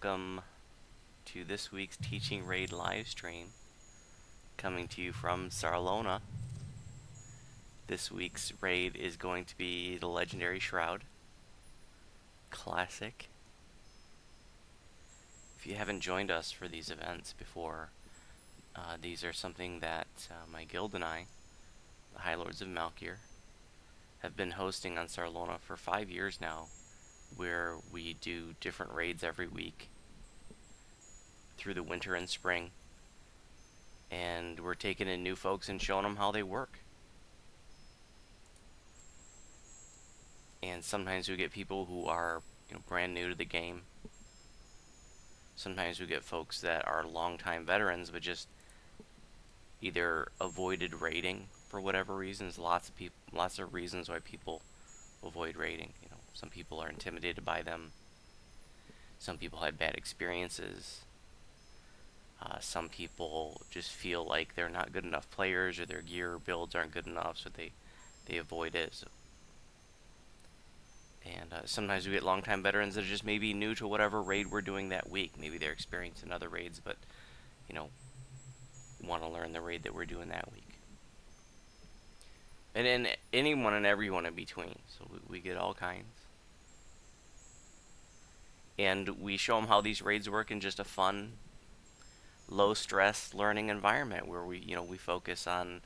welcome to this week's Teaching Raid live stream, coming to you from Sarlona. This week's raid is going to be the legendary Shroud. Classic. If you haven't joined us for these events before, these are something that my guild and I, the High Lords of Malkir, have been hosting on Sarlona for 5 years now, where we do different raids every week through the winter and spring, and we're taking in new folks and showing them how they work. And sometimes we get people who are brand new to the game. Sometimes we get folks that are longtime veterans but just either avoided raiding for whatever reasons. Lots of reasons why people avoid raiding. Some people are intimidated by them. Some people had bad experiences. Some people just feel like they're not good enough players, or their gear builds aren't good enough, so they avoid it. And sometimes we get longtime veterans that are just maybe new to whatever raid we're doing that week. Maybe they're experienced in other raids, but want to learn the raid that we're doing that week. And then anyone and everyone in between. So we get all kinds. And we show them how these raids work in just a fun, low stress learning environment where we focus on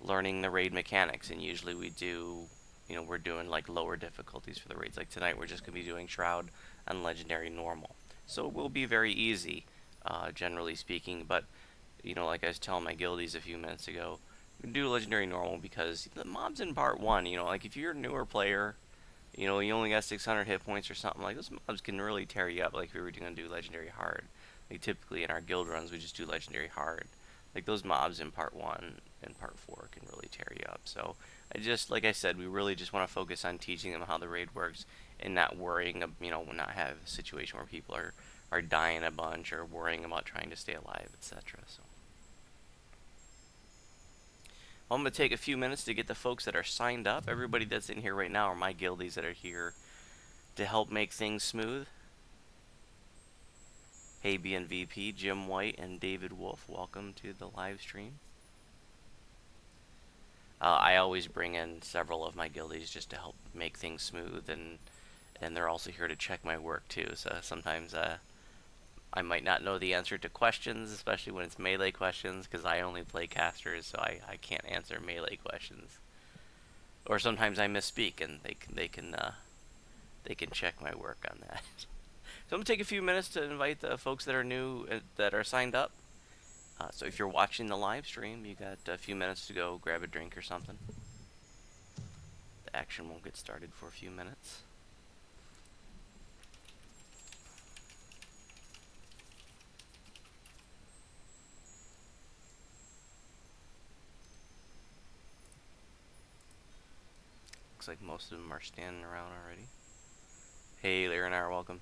learning the raid mechanics. And usually we do, we're doing like lower difficulties for the raids. Like tonight we're just going to be doing Shroud on Legendary Normal. So it will be very easy, generally speaking. But, like I was telling my guildies a few minutes ago, we do Legendary Normal because the mobs in part 1, like if you're a newer player, you only got 600 hit points or something, like those mobs can really tear you up. Like if we were going to do Legendary Hard. Like typically in our guild runs we just do Legendary Hard. Like those mobs in part 1 and part 4 can really tear you up. So like I said, we really just want to focus on teaching them how the raid works and not worrying, not have a situation where people are dying a bunch or worrying about trying to stay alive, etc. So I'm going to take a few minutes to get the folks that are signed up. Everybody that's in here right now are my guildies that are here to help make things smooth. Hey BNVP, Jim White, and David Wolf, welcome to the live stream. I always bring in several of my guildies just to help make things smooth, and they're also here to check my work too. So sometimes I might not know the answer to questions, especially when it's melee questions, because I only play casters, so I can't answer melee questions. Or sometimes I misspeak, and they can check my work on that. So I'm gonna take a few minutes to invite the folks that are new, that are signed up. So if you're watching the live stream, you got a few minutes to go grab a drink or something. The action won't get started for a few minutes. Looks like most of them are standing around already. Hey, Larenar, welcome.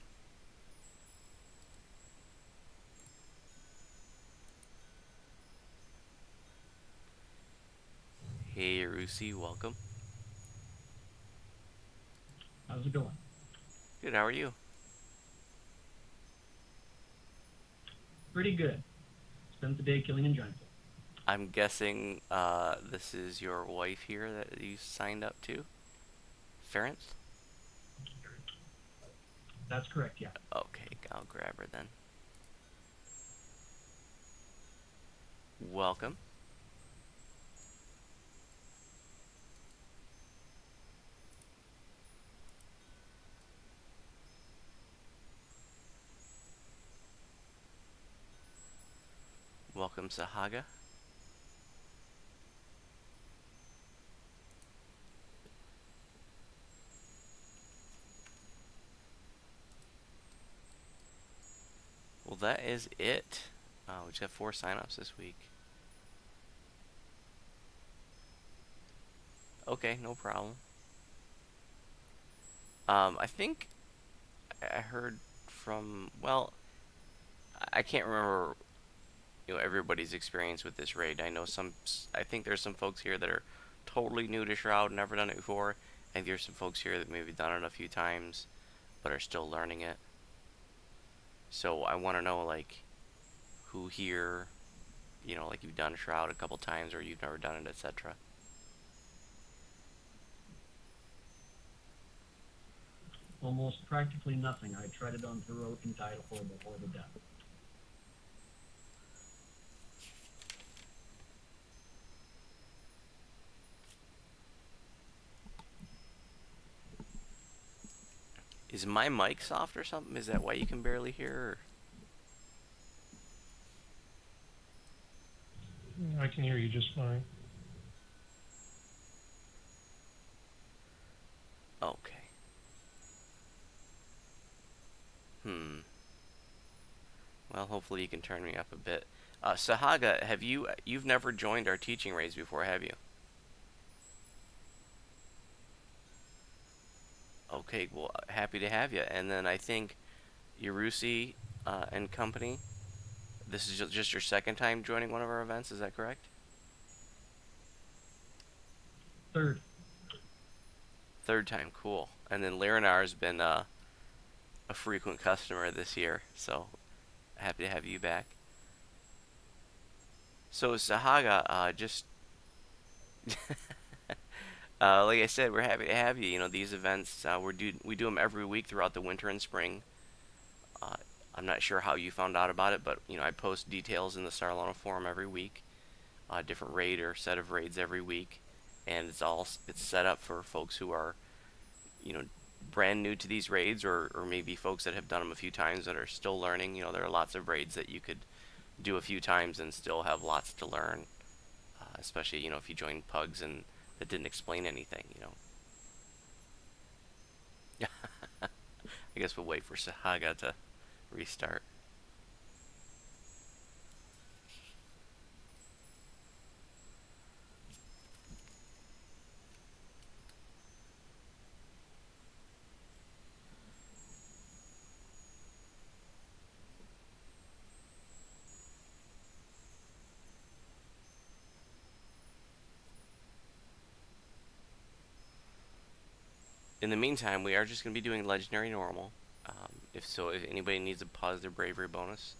Hey, Rusi, welcome. How's it going? Good, how are you? Pretty good. Spent the day killing and giant. I'm guessing this is your wife here that you signed up to? Ference? That's correct, yeah. Okay, I'll grab her then. Welcome. Welcome, Sahaga. Well, that is it. We just have 4 signups this week. Okay, no problem. I think I heard from, well, I can't remember everybody's experience with this raid. I think there's some folks here that are totally new to Shroud, never done it before. I think there's some folks here that maybe done it a few times but are still learning it. So I want to know like who here, like you've done Shroud a couple times or you've never done it, etc. Almost practically nothing. I tried it on throat and died a horrible, horrible death. Is my mic soft or something? Is that why you can barely hear? I can hear you just fine. Okay. Hmm. Well, hopefully you can turn me up a bit. Sahaga, you've never joined our teaching raids before, have you? Okay, well, happy to have you. And then I think Yarusi and company. This is just your second time joining one of our events. Is that correct? Third, Third time, cool. And then Lirinar's been a frequent customer this year, so happy to have you back. So Sahaga, just like I said, we're happy to have you. You know, these events we do them every week throughout the winter and spring. Uh, I'm not sure how you found out about it, but I post details in the Sarlona forum every week. Different raid or set of raids every week, and it's set up for folks who are you know brand new to these raids, or maybe folks that have done them a few times that are still learning. There are lots of raids that you could do a few times and still have lots to learn, especially if you join pugs and that didn't explain anything. I guess we'll wait for Sahaga to restart. In the meantime, we are just going to be doing legendary normal. If anybody needs a positive bravery bonus,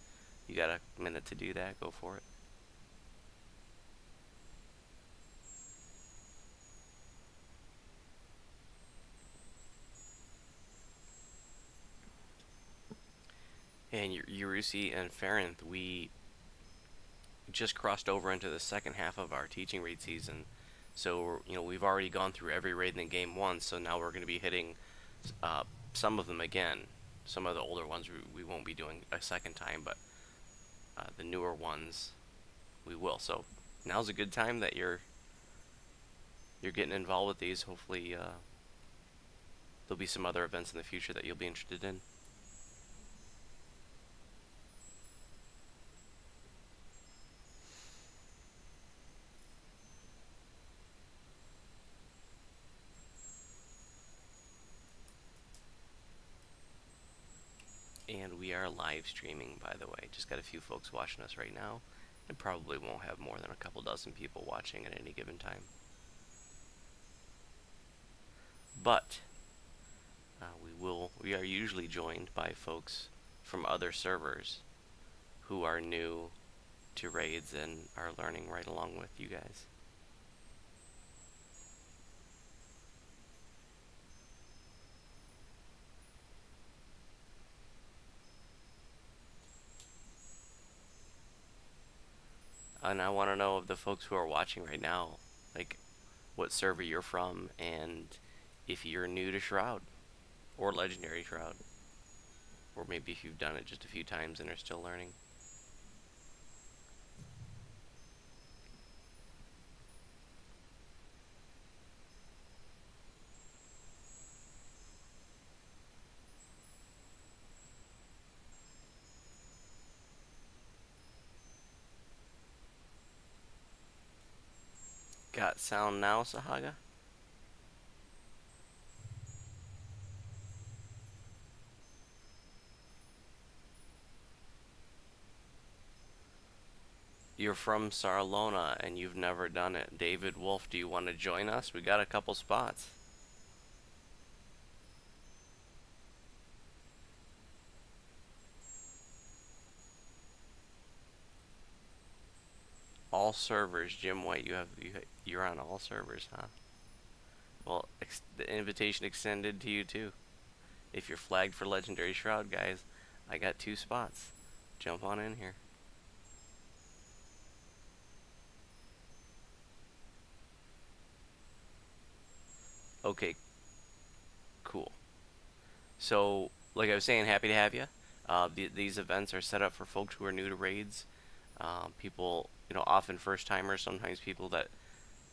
you got a minute to do that. Go for it. And Yurusi and Farinth, we just crossed over into the second half of our teaching raid season. So we've already gone through every raid in the game once. So now we're going to be hitting uh, some of them again. Some of the older ones we won't be doing a second time, but the newer ones we will. So now's a good time that you're getting involved with these. Hopefully, there'll be some other events in the future that you'll be interested in. And we are live streaming, by the way. Just got a few folks watching us right now. And probably won't have more than a couple dozen people watching at any given time. But we are usually joined by folks from other servers who are new to raids and are learning right along with you guys. And I want to know of the folks who are watching right now, like what server you're from and if you're new to Shroud or Legendary Shroud, or maybe if you've done it just a few times and are still learning. Got sound now, Sahaga? You're from Sarlona and you've never done it. David Wolf, do you want to join us? We got a couple spots. All servers, Jim White. You're on all servers, huh? Well, the invitation extended to you too. If you're flagged for Legendary Shroud, guys, I got 2 spots. Jump on in here. Okay, cool. So, like I was saying, happy to have you. These events are set up for folks who are new to raids. People, often first timers, sometimes people that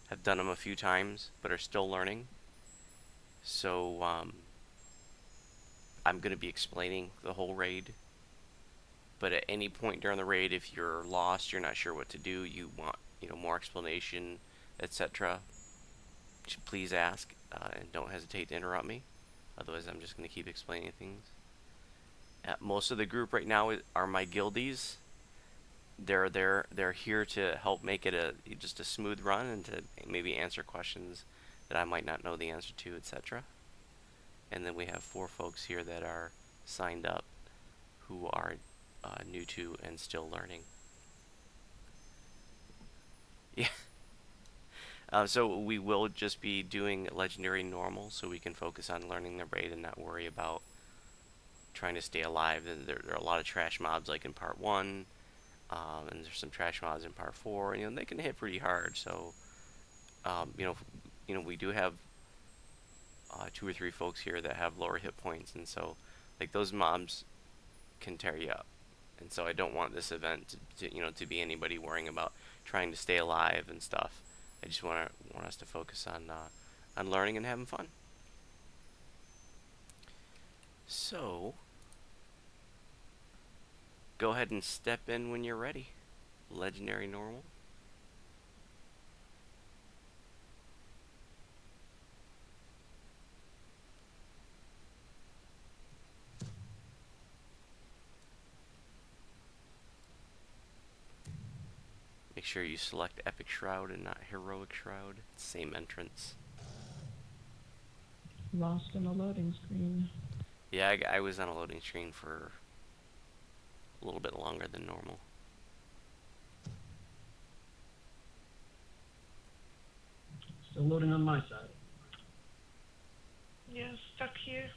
have done them a few times but are still learning. So, I'm going to be explaining the whole raid. But at any point during the raid, if you're lost, you're not sure what to do, you want, more explanation, etc., please ask, and don't hesitate to interrupt me. Otherwise, I'm just going to keep explaining things. Most of the group right now are my guildies. They're here to help make it just a smooth run and to maybe answer questions that I might not know the answer to, etc. And then we have 4 folks here that are signed up who are new to and still learning. Yeah. So we will just be doing legendary normal, so we can focus on learning the raid and not worry about trying to stay alive. There are a lot of trash mobs like in part 1, and there's some trash mobs in part 4, and they can hit pretty hard. So um, you know we do have 2 or 3 folks here that have lower hit points, and so like those mobs can tear you up. And so I don't want this event to be anybody worrying about trying to stay alive and stuff. I just want us to focus on learning and having fun. So go ahead and step in when you're ready. Legendary normal. Make sure you select Epic Shroud and not Heroic Shroud. Same entrance. Lost in a loading screen. Yeah, I was on a loading screen for a little bit longer than normal. Still loading on my side. Yeah, stuck here.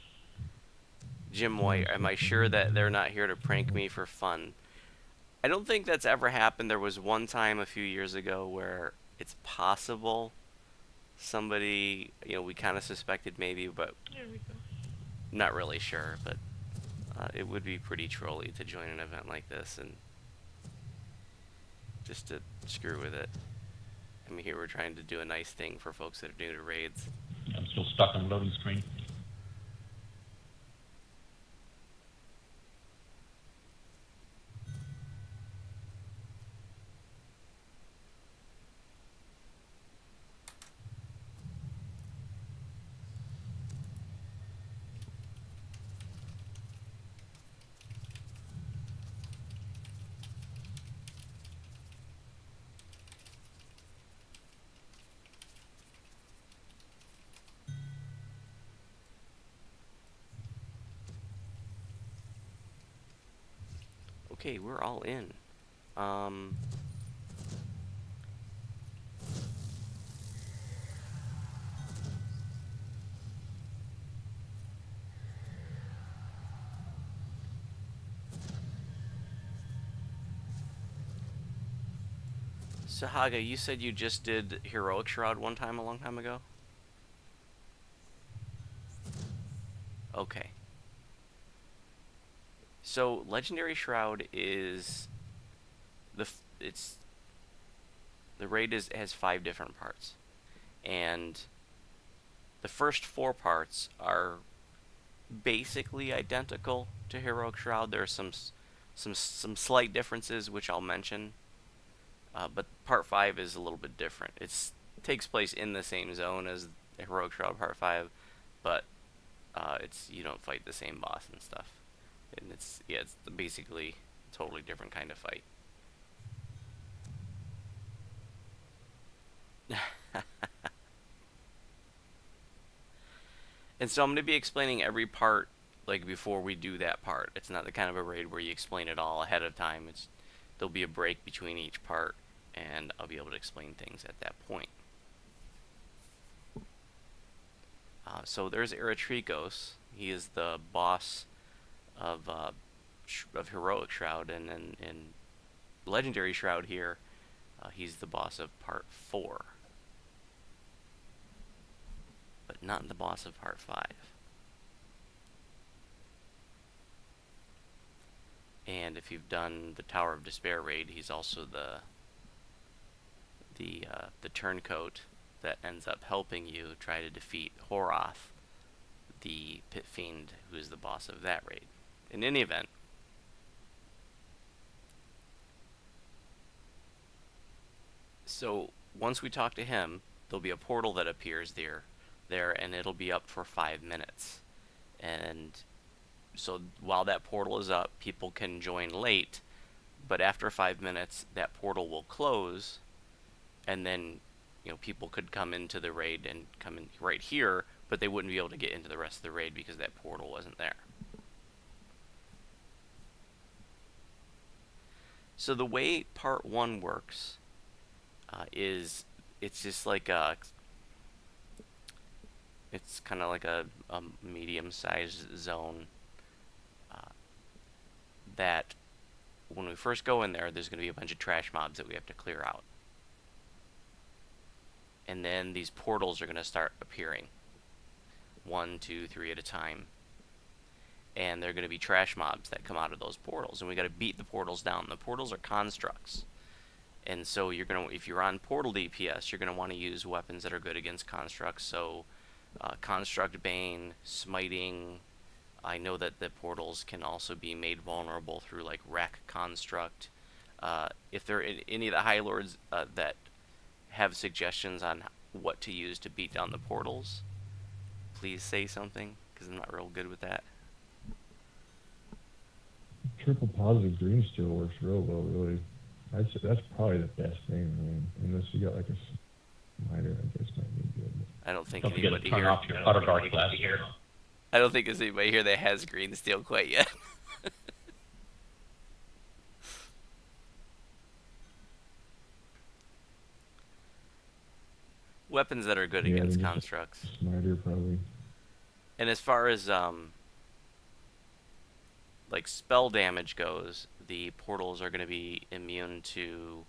Jim White, am I sure that they're not here to prank me for fun? I don't think that's ever happened. There was one time a few years ago where it's possible somebody, we kind of suspected maybe, but There we go. not really sure. But it would be pretty trolly to join an event like this and just to screw with it. I mean, here we're trying to do a nice thing for folks that are new to raids. I'm still stuck on the loading screen. Okay, we're all in. Um, Sahaga, you said you just did Heroic Shroud one time a long time ago? Okay. So Legendary Shroud is it's the raid has 5 different parts, and the first 4 parts are basically identical to Heroic Shroud. There are some slight differences which I'll mention, but part 5 is a little bit different. It takes place in the same zone as Heroic Shroud Part 5, but it's you don't fight the same boss and stuff, and it's basically a totally different kind of fight. And so I'm going to be explaining every part like before we do that part. It's not the kind of a raid where you explain it all ahead of time. There'll be a break between each part, and I'll be able to explain things at that point. So there's Eretrikos. He is the boss of Heroic Shroud, and in Legendary Shroud here, he's the boss of Part 4, but not the boss of Part 5. And if you've done the Tower of Despair raid, he's also the turncoat that ends up helping you try to defeat Horoth, the Pit Fiend, who is the boss of that raid. In any event, so once we talk to him, there'll be a portal that appears there, and it'll be up for 5 minutes. And so while that portal is up, people can join late, but after 5 minutes, that portal will close, and then people could come into the raid and come in right here, but they wouldn't be able to get into the rest of the raid because that portal wasn't there. So the way Part 1 works is it's just like it's kind of like a medium-sized zone that when we first go in there's going to be a bunch of trash mobs that we have to clear out. And then these portals are going to start appearing. 1, 2, 3 at a time. And they're going to be trash mobs that come out of those portals. And we got to beat the portals down. The portals are constructs. And so if you're on portal DPS, you're going to want to use weapons that are good against constructs. So Construct Bane, Smiting. I know that the portals can also be made vulnerable through like Wreck Construct. If there are any of the High Lords that have suggestions on what to use to beat down the portals, please say something, because I'm not real good with that. Triple positive green still works real well, really. I'd say that's probably the best thing. I mean, unless you got like a smiter, I guess might be good. I don't think Don't forget to anybody turn here. off your Utter Guard class. I don't think there's anybody here that has green steel quite yet. Weapons that are good against constructs. Smiter probably. And as far as like spell damage goes, the portals are going to be immune to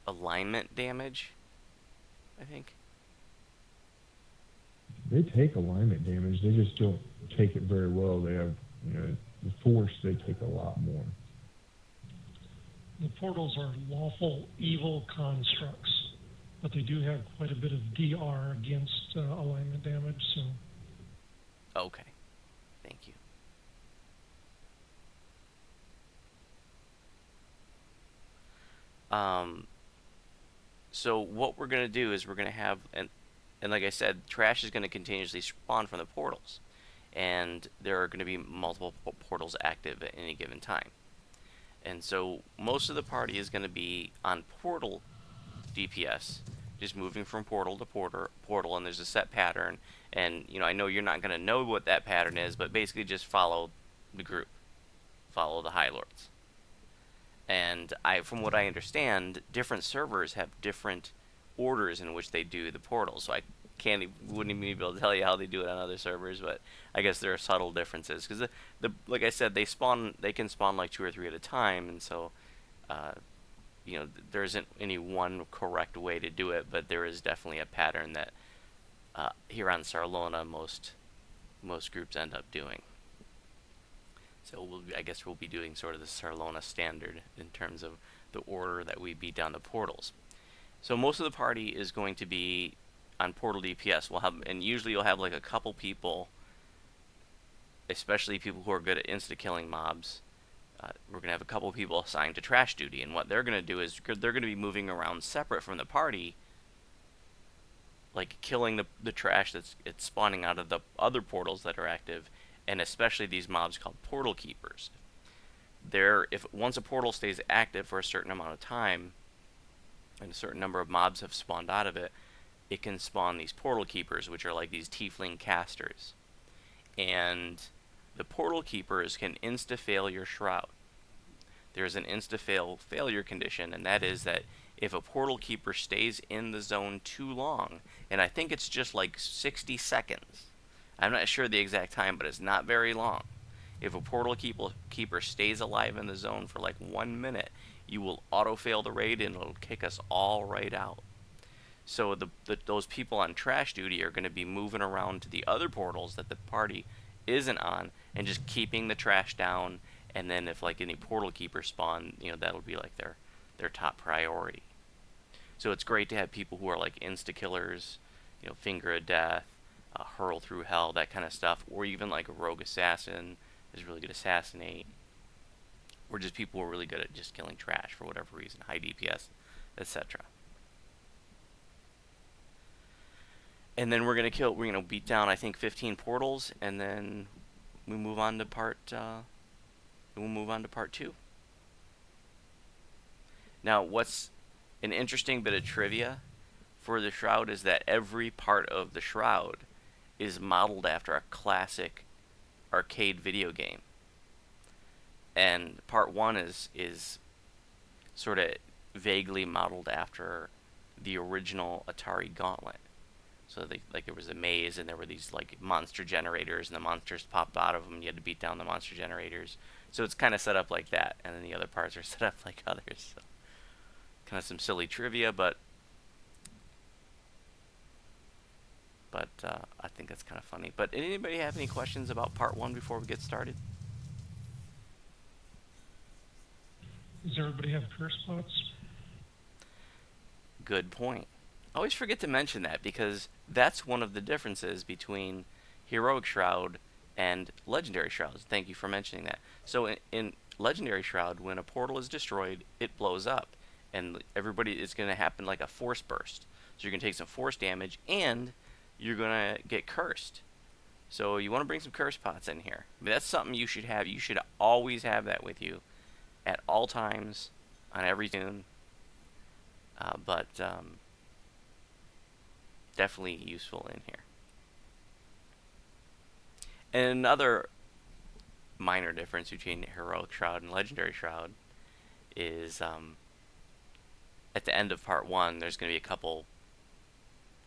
alignment damage, I think. They take alignment damage. They just don't take it very well. They have, the force. They take a lot more. The portals are lawful evil constructs, but they do have quite a bit of DR against alignment damage, so... Okay. Thank you. So what we're going to do is we're going to have, and like I said, trash is going to continuously spawn from the portals. And there are going to be multiple portals active at any given time. And so most of the party is going to be on portal DPS, just moving from portal to portal, and there's a set pattern. And I know you're not going to know what that pattern is, but basically just follow the group, follow the High Lords. And from what I understand, different servers have different orders in which they do the portals. So I wouldn't even be able to tell you how they do it on other servers, but I guess there are subtle differences because like I said, they can spawn like 2 or 3 at a time, and so there isn't any one correct way to do it, but there is definitely a pattern that here on Sarlona most groups end up doing. So I guess we'll be doing sort of the Sarlona standard in terms of the order that we beat down the portals. So most of the party is going to be on portal DPS. And usually you'll have like a couple people, especially people who are good at insta-killing mobs. We're going to have a couple people assigned to trash duty, and what they're going to do is they're going to be moving around separate from the party, like killing the trash it's spawning out of the other portals that are active, and especially these mobs called portal keepers. If once a portal stays active for a certain amount of time, and a certain number of mobs have spawned out of it, it can spawn these portal keepers, which are like these tiefling casters. And the portal keepers can insta-fail your shroud. there's an failure condition, and that is that if a portal keeper stays in the zone too long, and I think it's just like 60 seconds, I'm not sure the exact time, but it's not very long. If a portal keeper stays alive in the zone for like 1 minute, you will auto fail the raid and it'll kick us all right out. So those people on trash duty are going to be moving around to the other portals that the party isn't on and just keeping the trash down. And then if like any portal keepers spawn, that'll be like their top priority. So it's great to have people who are like insta killers, finger of death, hurl through hell, that kind of stuff, or even like a rogue assassin is really good assassinate, or just people who are really good at just killing trash for whatever reason, high DPS, etc. And then we're gonna beat down I think 15 portals, and then we'll move on to part 2. Now, what's an interesting bit of trivia for the Shroud is that every part of the Shroud is modeled after a classic arcade video game. And part 1 is sort of vaguely modeled after the original Atari Gauntlet. So there was a maze, and there were these like monster generators, and the monsters popped out of them, and you had to beat down the monster generators. So it's kind of set up like that, and then the other parts are set up like others. So kind of some silly trivia, but I think that's kind of funny. But anybody have any questions about part 1 before we get started? Does everybody have curse spots? Good point. I always forget to mention that because that's one of the differences between Heroic Shroud and Legendary Shroud. Thank you for mentioning that. So in Legendary Shroud, when a portal is destroyed, it blows up, and it's going to happen like a force burst. So you're going to take some force damage, and you're going to get cursed. So you want to bring some curse pots in here. I mean, that's something you should have. You should always have that with you at all times on every tune. But definitely useful in here. And another minor difference between Heroic Shroud and Legendary Shroud is at the end of part 1, there's going to be a couple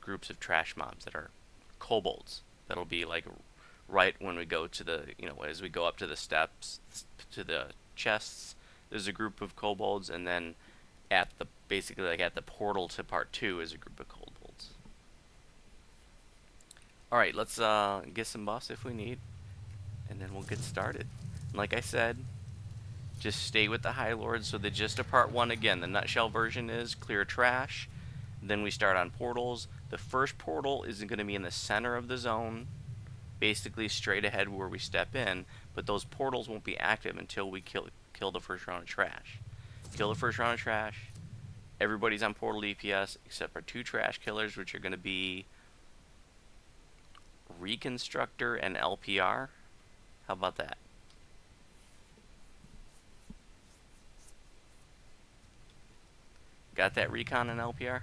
groups of trash mobs that are kobolds. That'll be like right when we go to the, as we go up to the steps, to the chests, there's a group of kobolds, and then basically at the portal to part 2 is a group of kobolds. Alright, let's get some buffs if we need, and then we'll get started. And like I said, just stay with the High Lords. So the gist of part 1, again, the nutshell version is clear trash, then we start on portals. The first portal is going to be in the center of the zone, basically straight ahead where we step in, but those portals won't be active until we kill the first round of trash. Kill the first round of trash, everybody's on portal DPS except for 2 trash killers, which are going to be Reconstructor and LPR. How about that? Got that, Recon and LPR?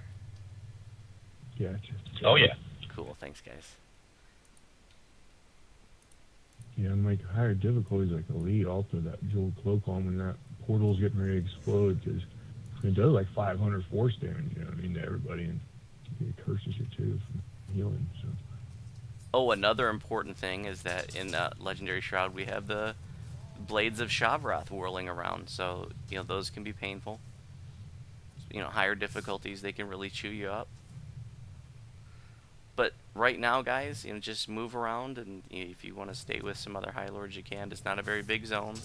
Gotcha. Oh, yeah. Cool, thanks guys. Yeah, and like higher difficulties like Elite, also that Jewel Cloak on when that portal's getting ready to explode, because it does like 500 force damage, to everybody, and it curses you too from healing, so. Oh, another important thing is that in Legendary Shroud we have the Blades of Shavroth whirling around, so those can be painful. Higher difficulties, they can really chew you up. But right now, guys, just move around, and if you want to stay with some other High Lords, you can. It's not a very big zone,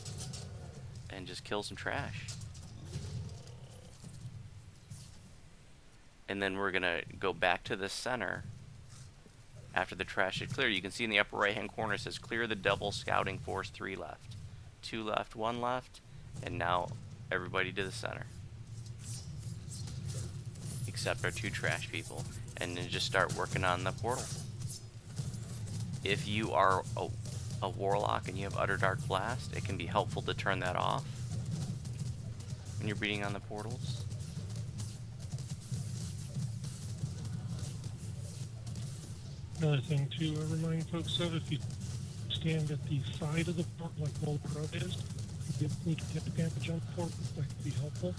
and just kill some trash. And then we're gonna go back to the center after the trash is clear. You can see in the upper right hand corner it says clear the double scouting force, 3 left, 2 left, 1 left, and now everybody to the center except our 2 trash people, and then just start working on the portal. If you are a warlock and you have Utter Dark Blast, it can be helpful to turn that off when you're beating on the portals. Another thing to remind folks of, if you stand at the side of the port like Old Pro is, If you can get damage on portals, that could be helpful.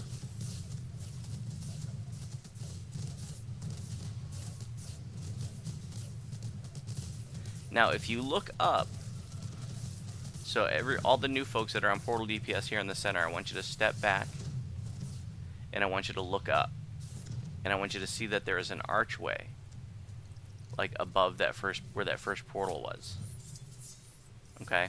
Now, if you look up, so all the new folks that are on Portal DPS here in the center, I want you to step back, and I want you to look up, and I want you to see that there is an archway, like above that where that first portal was. Okay?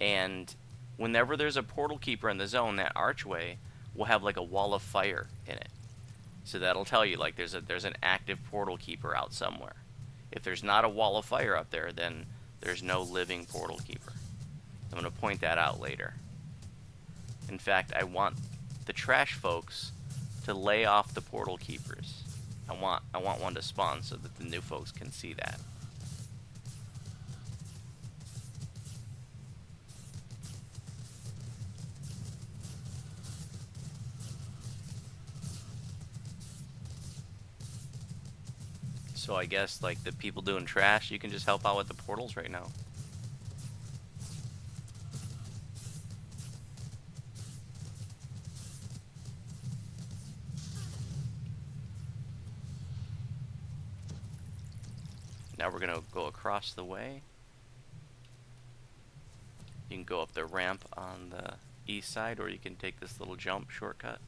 And whenever there's a portal keeper in the zone, that archway will have like a wall of fire in it. So that'll tell you like there's an active portal keeper out somewhere. If there's not a wall of fire up there, then there's no living portal keeper. I'm going to point that out later. In fact, I want the trash folks to lay off the portal keepers. I want one to spawn so that the new folks can see that. So I guess like the people doing trash, you can just help out with the portals right now. Now we're gonna go across the way. You can go up the ramp on the east side, or you can take this little jump shortcut.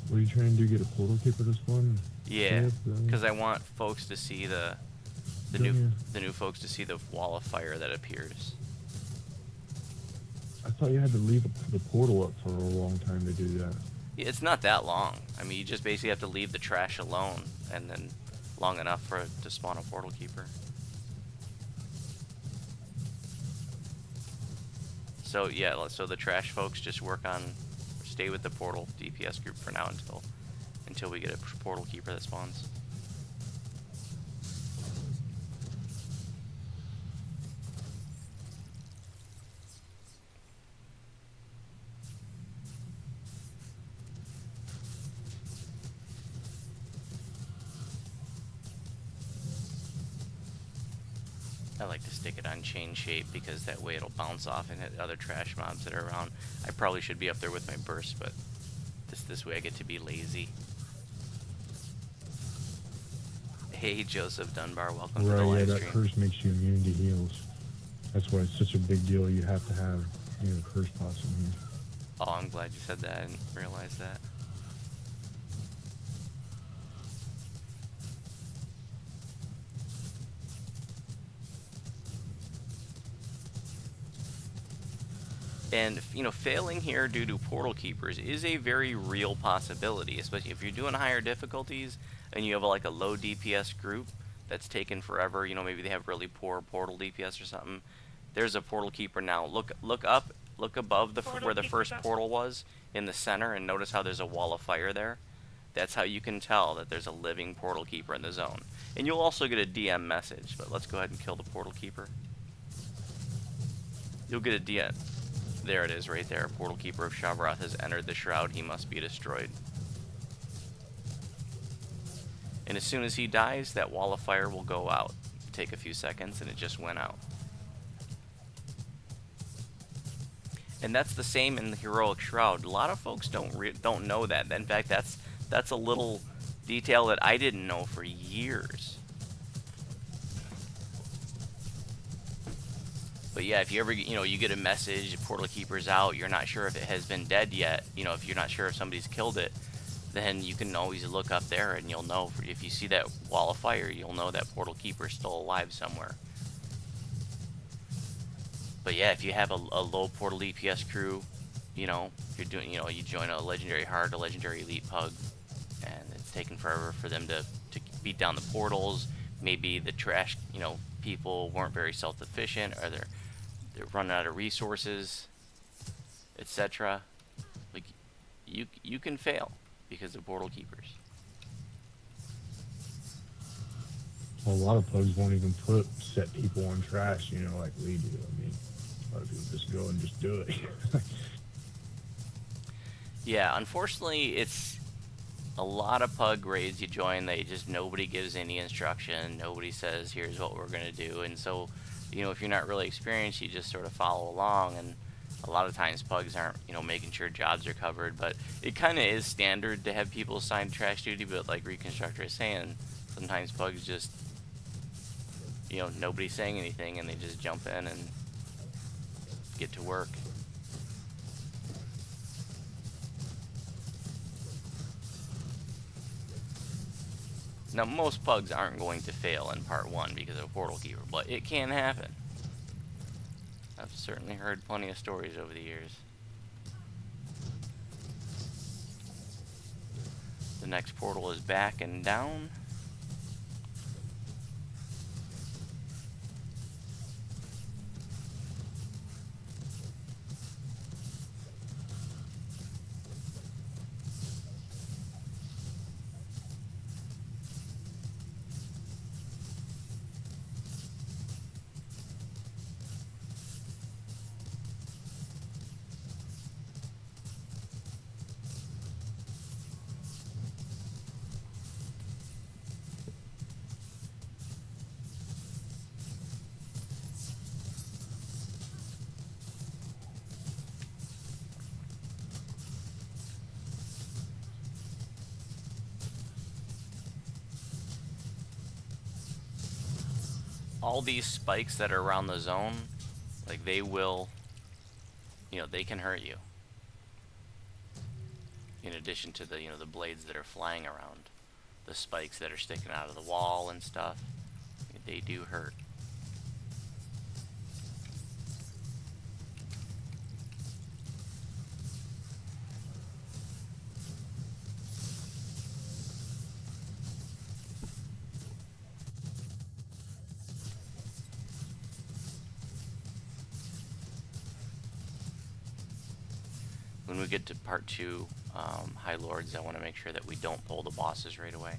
What are you trying to do? Get a portal keeper to spawn? Yeah, because I want folks to see the new folks to see the wall of fire that appears. I thought you had to leave the portal up for a long time to do that. Yeah, it's not that long. I mean, you just basically have to leave the trash alone, and then long enough for it to spawn a portal keeper. So yeah, so the trash folks just stay with the portal DPS group for now until we get a portal keeper that spawns. I like to stick it on chain shape because that way it'll bounce off and hit other trash mobs that are around. I probably should be up there with my burst, but this way I get to be lazy. Hey, Joseph Dunbar, welcome to the live Right, yeah, stream. that curse makes you immune to heals. That's why it's such a big deal. You have to have, curse pots in here. Oh, I'm glad you said that. I didn't realize that. And, failing here due to portal keepers is a very real possibility, especially if you're doing higher difficulties and you have like a low DPS group that's taken forever. Maybe they have really poor portal DPS or something. There's a portal keeper now. Look up, look above where the first portal was in the center, and notice how there's a wall of fire there. That's how you can tell that there's a living portal keeper in the zone. And you'll also get a DM message, but let's go ahead and kill the portal keeper. You'll get a DM. There it is right there. Portal keeper of Shavroth has entered the Shroud. He must be destroyed. And as soon as he dies, that wall of fire will go out. Take a few seconds, and it just went out. And that's the same in the heroic Shroud. A lot of folks don't know that. In fact, that's a little detail that I didn't know for years. But yeah, if you ever, you get a message, portal keeper's out, you're not sure if it has been dead yet, if you're not sure if somebody's killed it, then you can always look up there and you'll know. If you see that wall of fire, you'll know that portal keeper's still alive somewhere. But yeah, if you have a low portal DPS crew, you're doing, you join a legendary heart, a legendary elite pug, and it's taken forever for them to beat down the portals. Maybe the trash, people weren't very self-sufficient, or they're running out of resources, etc. Like, you can fail because of portal keepers. Well, a lot of plugs won't even set people on trash, like we do. I mean, a lot of people just go and just do it. Yeah, unfortunately, it's a lot of pug raids you join, they just nobody gives any instruction. Nobody says here's what we're gonna do, and so if you're not really experienced, you just sort of follow along. And a lot of times pugs aren't making sure jobs are covered, but it kind of is standard to have people assign trash duty. But like Reconstructor is saying, sometimes pugs just nobody's saying anything and they just jump in and get to work. Now, most pugs aren't going to fail in part 1 because of a portal keeper, but it can happen. I've certainly heard plenty of stories over the years. The next portal is back and down. All these spikes that are around the zone, like they will, they can hurt you. In addition to the, the blades that are flying around, the spikes that are sticking out of the wall and stuff, they do hurt. When we get to part 2, High Lords, I want to make sure that we don't pull the bosses right away.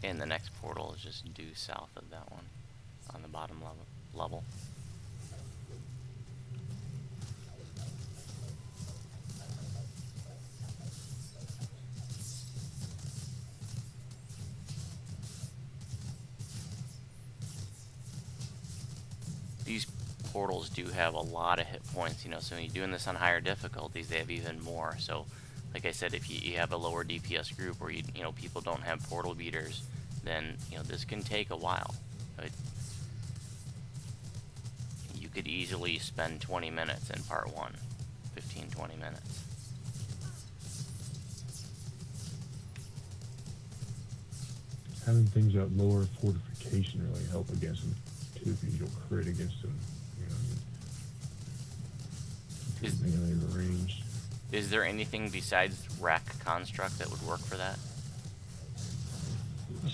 And the next portal is just due south of that one, on the bottom level. These portals do have a lot of hit points, so when you're doing this on higher difficulties, they have even more. So, like I said, if you have a lower DPS group where people don't have portal beaters, then this can take a while. You could easily spend 20 minutes in part 1, 15-20 minutes. Having things that lower fortification really help against them too, because you'll crit against them. They're ranged. Is there anything besides rack construct that would work for that?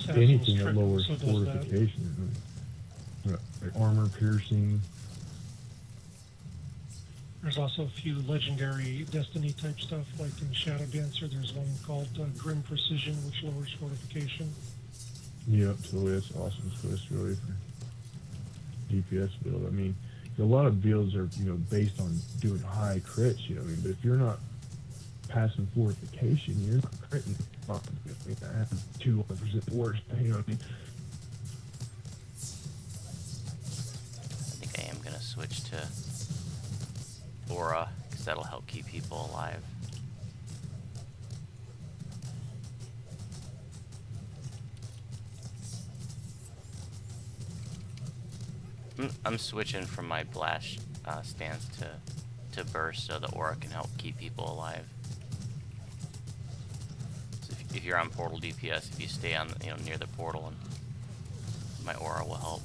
Anything that Trick lowers also does that. fortification, like armor piercing. There's also a few legendary Destiny type stuff, like in Shadow Dancer, there's one called Grim Precision, which lowers fortification. Yep, totally. That's awesome twist, really, for DPS build. I mean, a lot of builds are, based on doing high crits, but if you're not passing fortification, you're not critting. I have 200% worse, I think I am going to switch to Aura, because that'll help keep people alive. I'm switching from my blast stance to burst, so the aura can help keep people alive. So if you're on portal DPS, if you stay on near the portal, and my aura will help.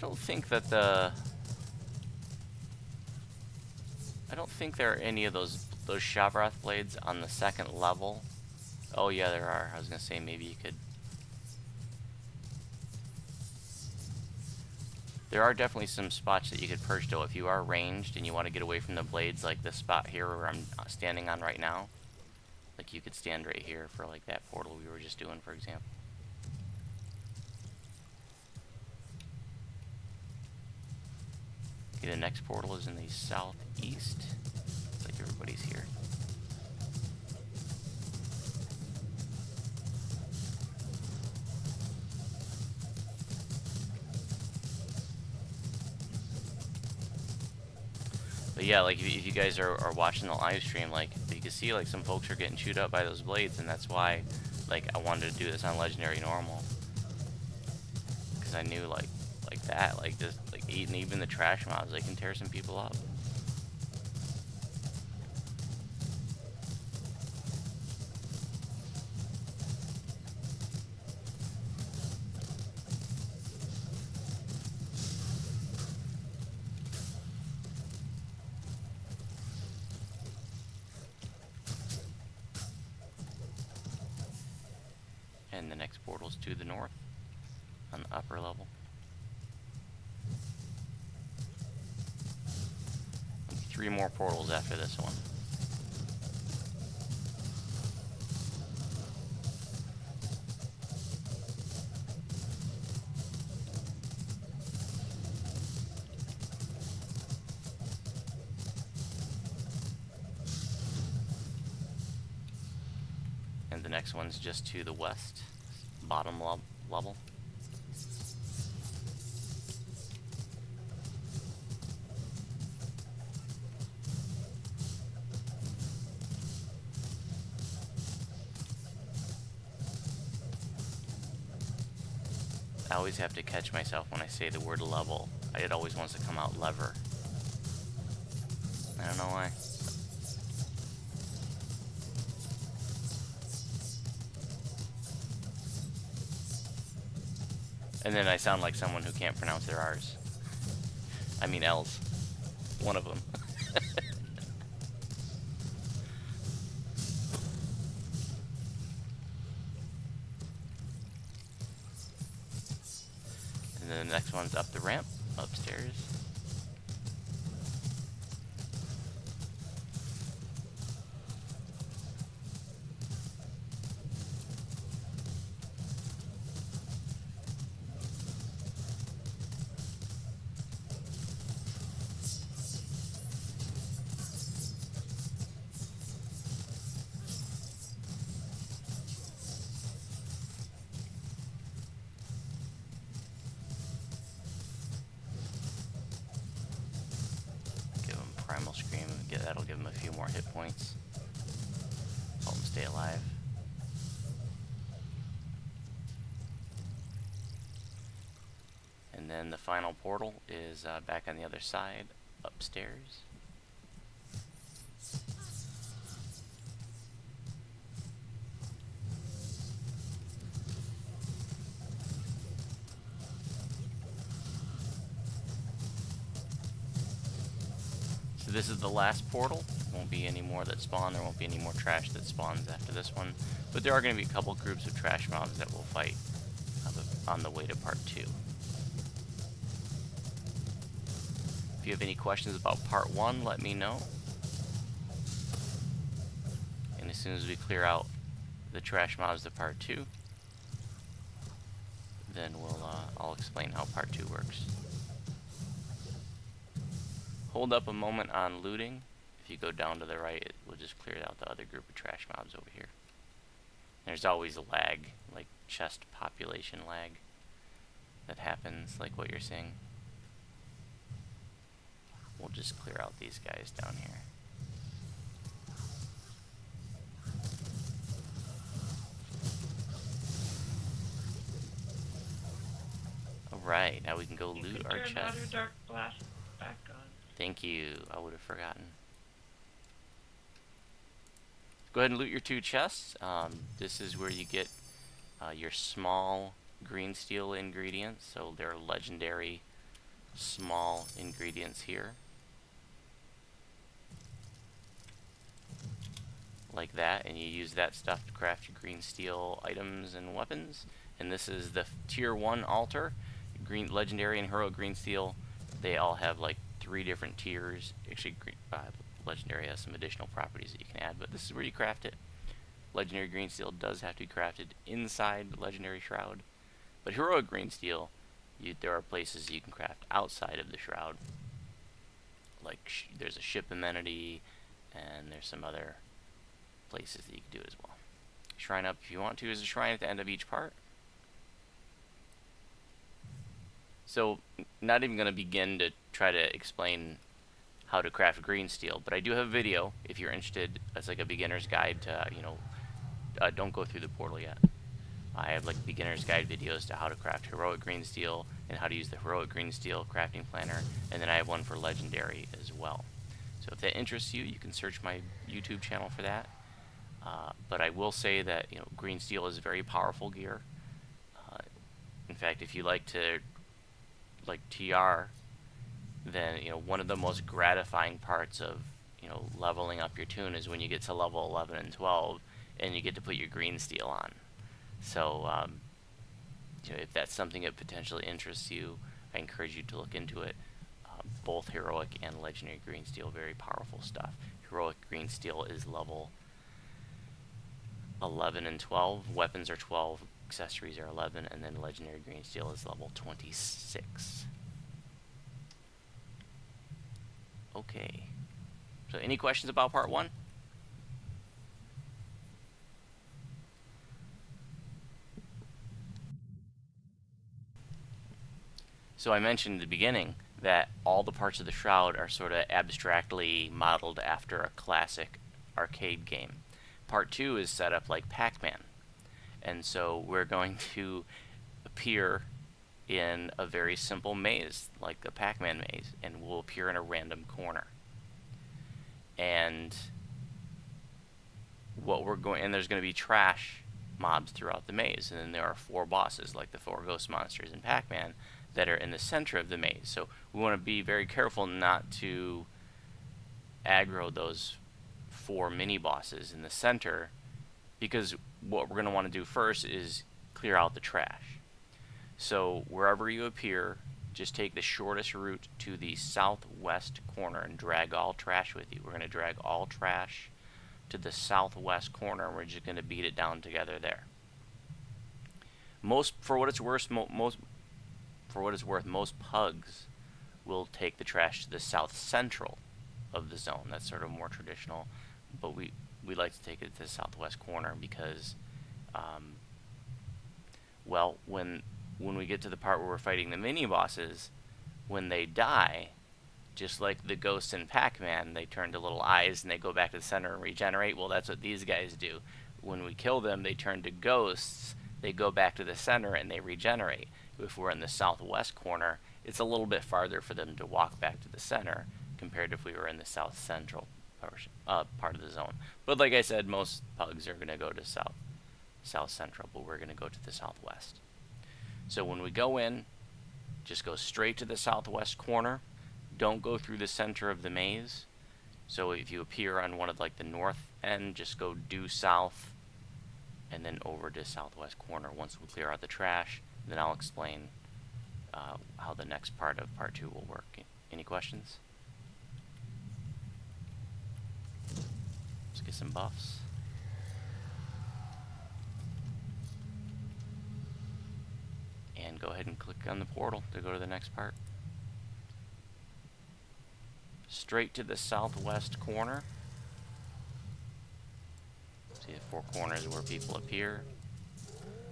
don't think that I don't think there are any of those Shavroth blades on the second level. Oh yeah, there are. I was gonna say maybe you could. There are definitely some spots that you could purge though. If you are ranged and you want to get away from the blades, like this spot here where I'm standing on right now, like you could stand right here for like that portal we were just doing, for example. Okay, the next portal is in the southeast. Looks like everybody's here. But yeah, like if you guys are watching the live stream, like you can see like some folks are getting chewed up by those blades, and that's why like I wanted to do this on Legendary Normal. Because I knew like that, like just like eating even the trash mobs, they can tear some people up. And the next portal's to the north, on the upper level. Three more portals after this one. And the next one's just to the west, bottom level. I always have to catch myself when I say the word level. It always wants to come out lever. I don't know why. And then I sound like someone who can't pronounce their R's. I mean L's. One of them. And then the next one's up the ramp, upstairs. Primal Scream, that'll give him a few more hit points. Help him stay alive. And then the final portal is back on the other side, upstairs. This is the last portal. Won't be any more that spawn. There won't be any more trash that spawns after this one. But there are going to be a couple groups of trash mobs that will fight on the way to part 2. If you have any questions about part 1, let me know. And as soon as we clear out the trash mobs to part 2, then I'll explain how part 2 works. Hold up a moment on looting. If you go down to the right, it will just clear out the other group of trash mobs over here. There's always a lag, like chest population lag, that happens, like what you're seeing. We'll just clear out these guys down here. Alright, now we can go loot our Turn chest. Outer Dark Blast back on. Thank you, I would have forgotten. Go ahead and loot your 2 chests. This is where you get your small green steel ingredients, so they're legendary small ingredients here. Like that, and you use that stuff to craft your green steel items and weapons. And this is the tier 1 altar. Green, legendary, and heroic green steel, they all have like 3 different tiers. Actually, legendary has some additional properties that you can add, but this is where you craft it. Legendary green steel does have to be crafted inside the legendary shroud, but heroic green steel, there are places you can craft outside of the shroud. Like there's a ship amenity, and there's some other places that you can do as well. Shrine up if you want to is a shrine at the end of each part. So, not even going to begin to try to explain how to craft green steel, but I do have a video if you're interested. It's like a beginner's guide to, don't go through the portal yet. I have like beginner's guide videos to how to craft heroic green steel and how to use the heroic green steel crafting planner, and then I have one for legendary as well. So if that interests you, you can search my YouTube channel for that. But I will say that green steel is very powerful gear. In fact, if you like to TR, then one of the most gratifying parts of leveling up your toon is when you get to level 11 and 12 and you get to put your green steel on. So if that's something that potentially interests you, I encourage you to look into it. Both heroic and legendary green steel, very powerful stuff. Heroic green steel is level 11 and 12. Weapons are 12, accessories are 11, and then legendary green steel is level 26. Okay. So any questions about part 1? So I mentioned at the beginning that all the parts of the Shroud are sort of abstractly modeled after a classic arcade game. Part 2 is set up like Pac-Man. And so we're going to appear in a very simple maze, like a Pac-Man maze, and we'll appear in a random corner. And there's going to be trash mobs throughout the maze, and then there are 4 bosses, like the 4 ghost monsters in Pac-Man, that are in the center of the maze. So we want to be very careful not to aggro those 4 mini bosses in the center, because what we're going to want to do first is clear out the trash. So wherever you appear, just take the shortest route to the southwest corner and drag all trash with you. We're going to drag all trash to the southwest corner, and we're just going to beat it down together there. For what it's worth, most pugs will take the trash to the south central of the zone. That's sort of more traditional, but we like to take it to the southwest corner because, well, when we get to the part where we're fighting the mini bosses, when they die, just like the ghosts in Pac-Man, they turn to little eyes and they go back to the center and regenerate. Well, that's what these guys do. When we kill them, they turn to ghosts, they go back to the center and they regenerate. If we're in the southwest corner, it's a little bit farther for them to walk back to the center compared to if we were in the south central part of the zone. But like I said, most pugs are going to go to south central, but we're going to go to the southwest. So when we go in, just go straight to the southwest corner. Don't go through the center of the maze. So if you appear on one of like the north end, just go due south and then over to southwest corner once we clear out the trash. Then I'll explain how the next part of part 2 will work. Any questions? Let's get some buffs. And go ahead and click on the portal to go to the next part. Straight to the southwest corner. See the 4 corners where people appear.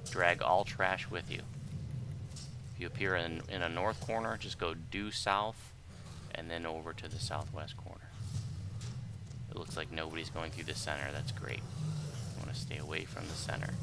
Drag all trash with you. If you appear in a north corner, just go due south and then over to the southwest corner. It looks like nobody's going through the center. That's great. You want to stay away from the center.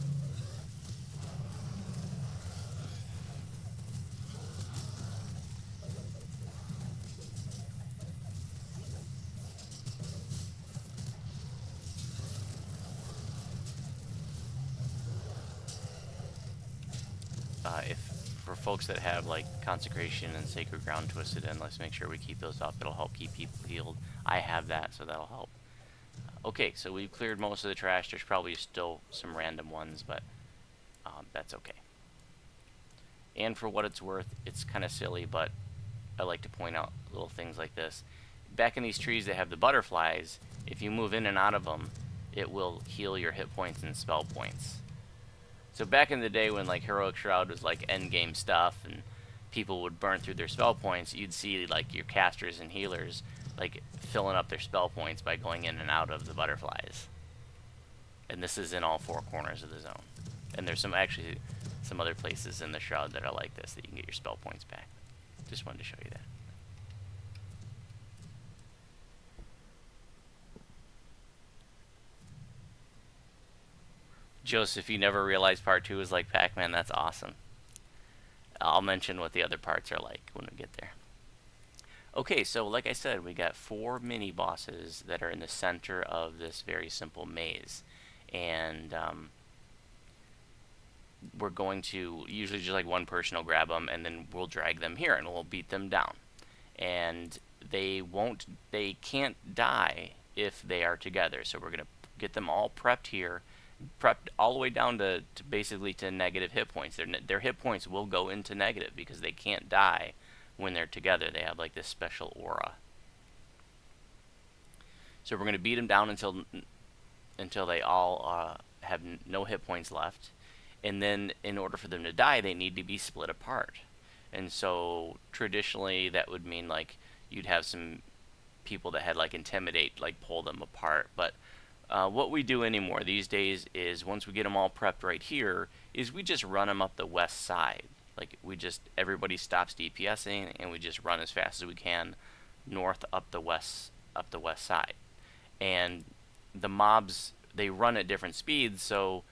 for folks that have like Consecration and Sacred Ground twisted in, let's make sure we keep those up. It'll help keep people healed. I have that, so that'll help. Okay, so we've cleared most of the trash. There's probably still some random ones, but that's okay. And for what it's worth, it's kind of silly, but I like to point out little things like this. Back in these trees that have the butterflies, if you move in and out of them, it will heal your hit points and spell points. So back in the day when like Heroic Shroud was like endgame stuff and people would burn through their spell points, you'd see like your casters and healers like filling up their spell points by going in and out of the butterflies. And this is in all four corners of the zone. And there's some other places in the Shroud that are like this that you can get your spell points back. Just wanted to show you that. Joseph, you never realized part 2 is like Pac-Man. That's awesome. I'll mention what the other parts are like when we get there. Okay, so like I said, we got 4 mini bosses that are in the center of this very simple maze. And we're going to usually just like one person will grab them and then we'll drag them here and we'll beat them down. And they can't die if they are together. So we're going to get them all prepped here, prepped all the way down to basically to negative hit points. Their hit points will go into negative because they can't die when they're together. They have like this special aura. So we're going to beat them down until they all have no hit points left. And then in order for them to die, they need to be split apart. And so traditionally that would mean like you'd have some people that had like Intimidate, like pull them apart. But what we do anymore these days is once we get them all prepped right here, is we just run them up the west side. Like everybody stops DPSing and we just run as fast as we can north up the west side. And the mobs, they run at different speeds, so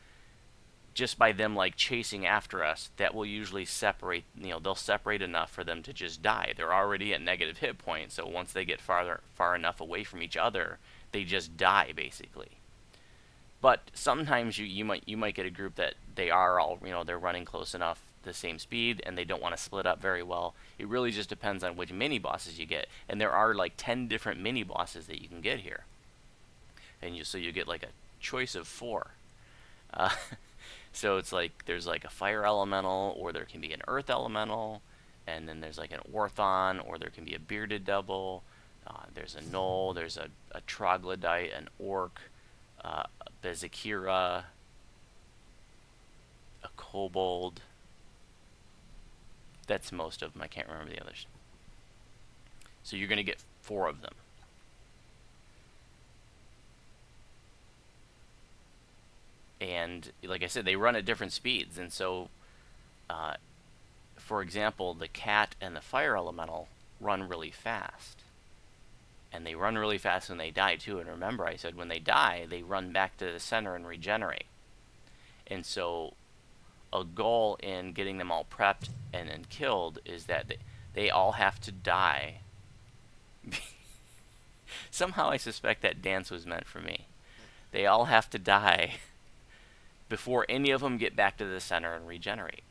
just by them like chasing after us, that will usually separate, they'll separate enough for them to just die. They're already at negative hit points, so once they get far enough away from each other, they just die basically. But sometimes you might get a group that they are all, they're running close enough the same speed and they don't want to split up very well. It really just depends on which mini bosses you get, and there are like 10 different mini bosses that you can get here. And so you get like a choice of 4. So it's like there's like a fire elemental, or there can be an earth elemental, and then there's like an orthon, or there can be a bearded devil. There's a gnoll, there's a troglodyte, an orc, a Bezakira, a kobold. That's most of them. I can't remember the others. So you're going to get 4 of them. And like I said, they run at different speeds. And so, for example, the cat and the fire elemental run really fast. And they run really fast when they die too. And remember, I said when they die, they run back to the center and regenerate. And so a goal in getting them all prepped and killed is that they all have to die. Somehow I suspect that dance was meant for me. They all have to die before any of them get back to the center and regenerate.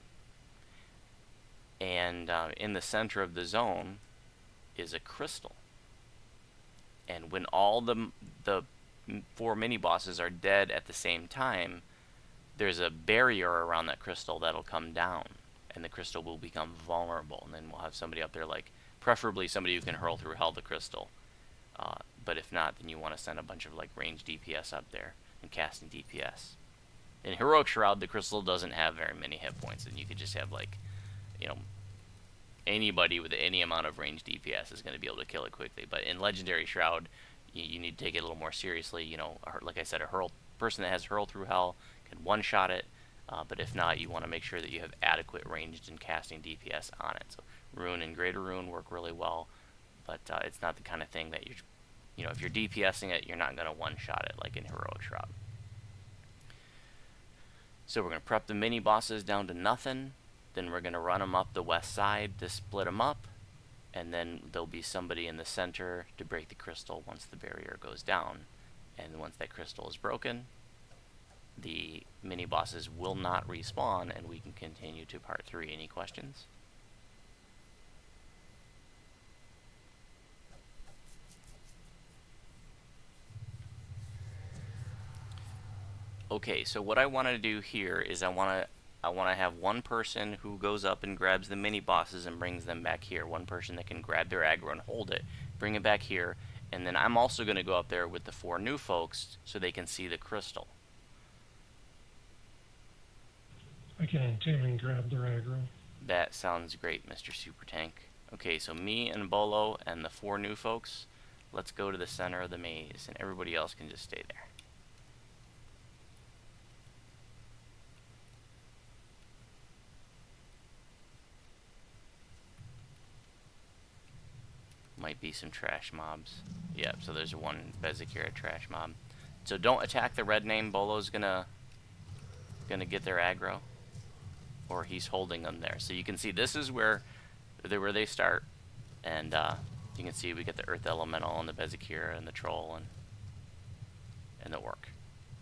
And in the center of the zone is a crystal. And when all the 4 mini bosses are dead at the same time, there's a barrier around that crystal that'll come down, and the crystal will become vulnerable. And then we'll have somebody up there, like preferably somebody who can hurl through hell the crystal. But if not, then you want to send a bunch of like ranged DPS up there and casting DPS. In Heroic Shroud, the crystal doesn't have very many hit points, and you could just have like, anybody with any amount of ranged DPS is going to be able to kill it quickly. But in Legendary Shroud, you need to take it a little more seriously. Like I said, a person that has hurl through hell can one-shot it, but if not, you want to make sure that you have adequate ranged and casting DPS on it. So Rune and Greater Rune work really well, but it's not the kind of thing that if you're DPSing it, you're not going to one-shot it like in Heroic Shroud. So we're going to prep the mini bosses down to nothing. Then we're going to run them up the west side to split them up. And then there'll be somebody in the center to break the crystal once the barrier goes down. And once that crystal is broken, the mini bosses will not respawn, and we can continue to part 3. Any questions? Okay, so what I want to do here is I want to have one person who goes up and grabs the mini bosses and brings them back here. One person that can grab their aggro and hold it, bring it back here, and then I'm also going to go up there with the 4 new folks so they can see the crystal. I can Tim and grab their aggro. That sounds great, Mr. Super Tank. Okay, so me and Bolo and the 4 new folks, let's go to the center of the maze, and everybody else can just stay there. Might be some trash mobs. Yep, so there's one Bezikira trash mob. So don't attack the red name. Bolo's gonna get their aggro, or he's holding them there. So you can see this is where they start, and you can see we get the Earth Elemental and the Bezikira and the Troll and the Orc.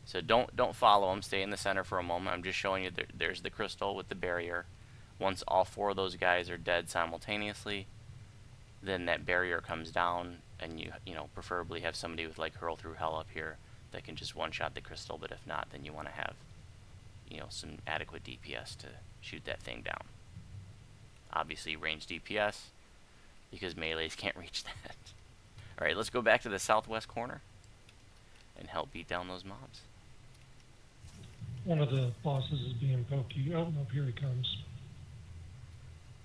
So don't follow them. Stay in the center for a moment. I'm just showing you there's the crystal with the barrier. Once all 4 of those guys are dead simultaneously, then that barrier comes down, and you know, preferably have somebody with like Hurl Through Hell up here that can just one-shot the crystal, but if not, then you want to have, you know, some adequate DPS to shoot that thing down. Obviously range DPS, because melees can't reach that. Alright, let's go back to the southwest corner and help beat down those mobs. One of the bosses is being pokey. Oh, no, here he comes.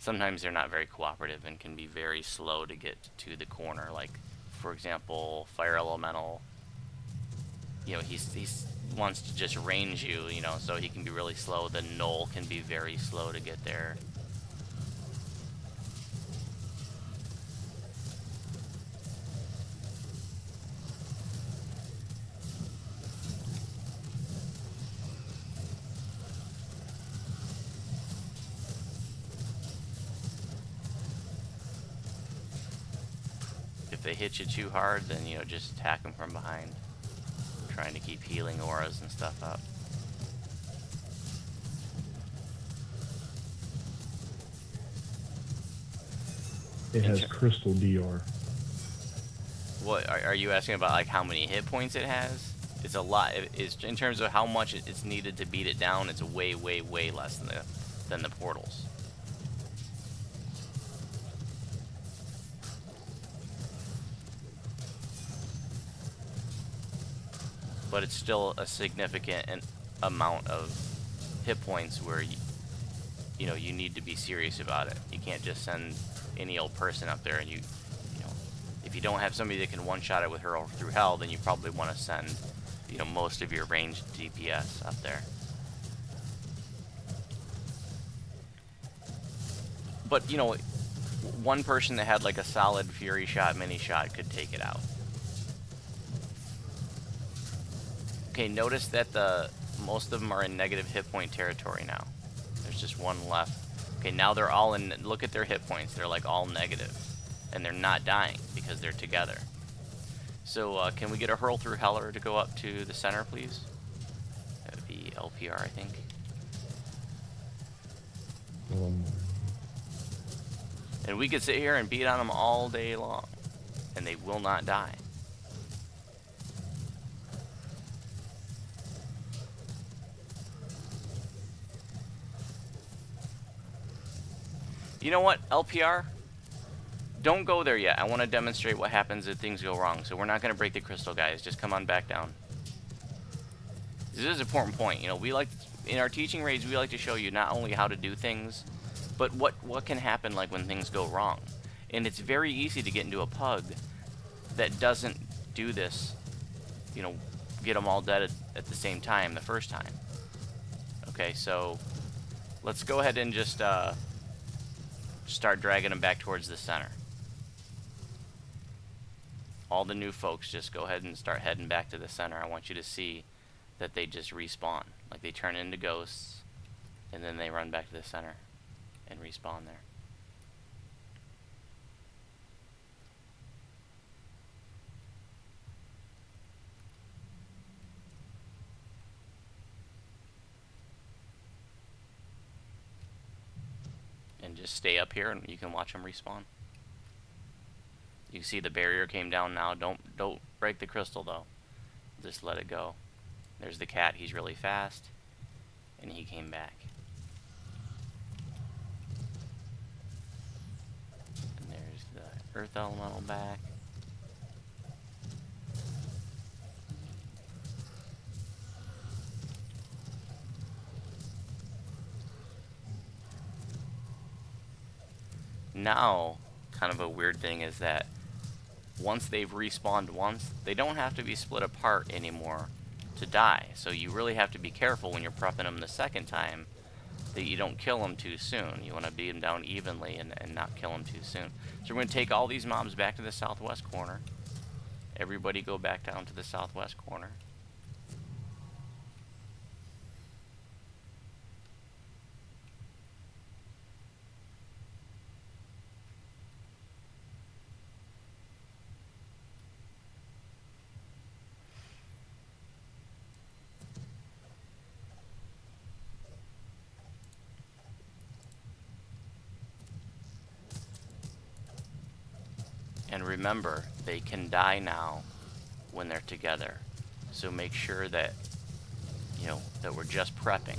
Sometimes they're not very cooperative and can be very slow to get to the corner. Like, for example, Fire Elemental, you know, he's wants to just range you, you know, so he can be really slow. The Knoll can be very slow to get there. If they hit you too hard, then, you know, just attack them from behind, trying to keep healing auras and stuff up. It has crystal DR. What are you asking about? Like how many hit points it has? It's a lot. It's in terms of how much it's needed to beat it down. It's way, way, way less than the portals. But it's still a significant amount of hit points where you know you need to be serious about it. You can't just send any old person up there, and you know, if you don't have somebody that can one-shot it with Hurl Through Hell, then you probably want to send, you know, most of your ranged DPS up there. But, you know, one person that had like a solid Fury Shot, Mini Shot could take it out. Okay, notice that most of them are in negative hit point territory now. There's just one left. Okay, now they're all in, look at their hit points. They're like all negative. And they're not dying because they're together. So can we get a Hurl Through Heller to go up to the center, please? That would be LPR, I think. And we could sit here and beat on them all day long, and they will not die. You know what, LPR? Don't go there yet. I want to demonstrate what happens if things go wrong. So we're not going to break the crystal, guys. Just come on back down. This is an important point. You know, we like, in our teaching raids, we like to show you not only how to do things, but what can happen like when things go wrong. And it's very easy to get into a pug that doesn't do this, you know, get them all dead at the same time the first time. Okay, so let's go ahead and just start dragging them back towards the center. All the new folks, just go ahead and start heading back to the center. I want you to see that they just respawn. Like they turn into ghosts, and then they run back to the center and respawn there. just stay up here and you can watch them respawn. You see the barrier came down now. Don't break the crystal though. Just let it go. There's the cat. He's really fast, and he came back. And there's the earth elemental back. Now, kind of a weird thing is that once they've respawned once, they don't have to be split apart anymore to die. So you really have to be careful when you're prepping them the second time that you don't kill them too soon. You want to beat them down evenly and not kill them too soon. So we're going to take all these mobs back to the southwest corner. Everybody go back down to the southwest corner. And remember, they can die now when they're together. So make sure that, that we're just prepping.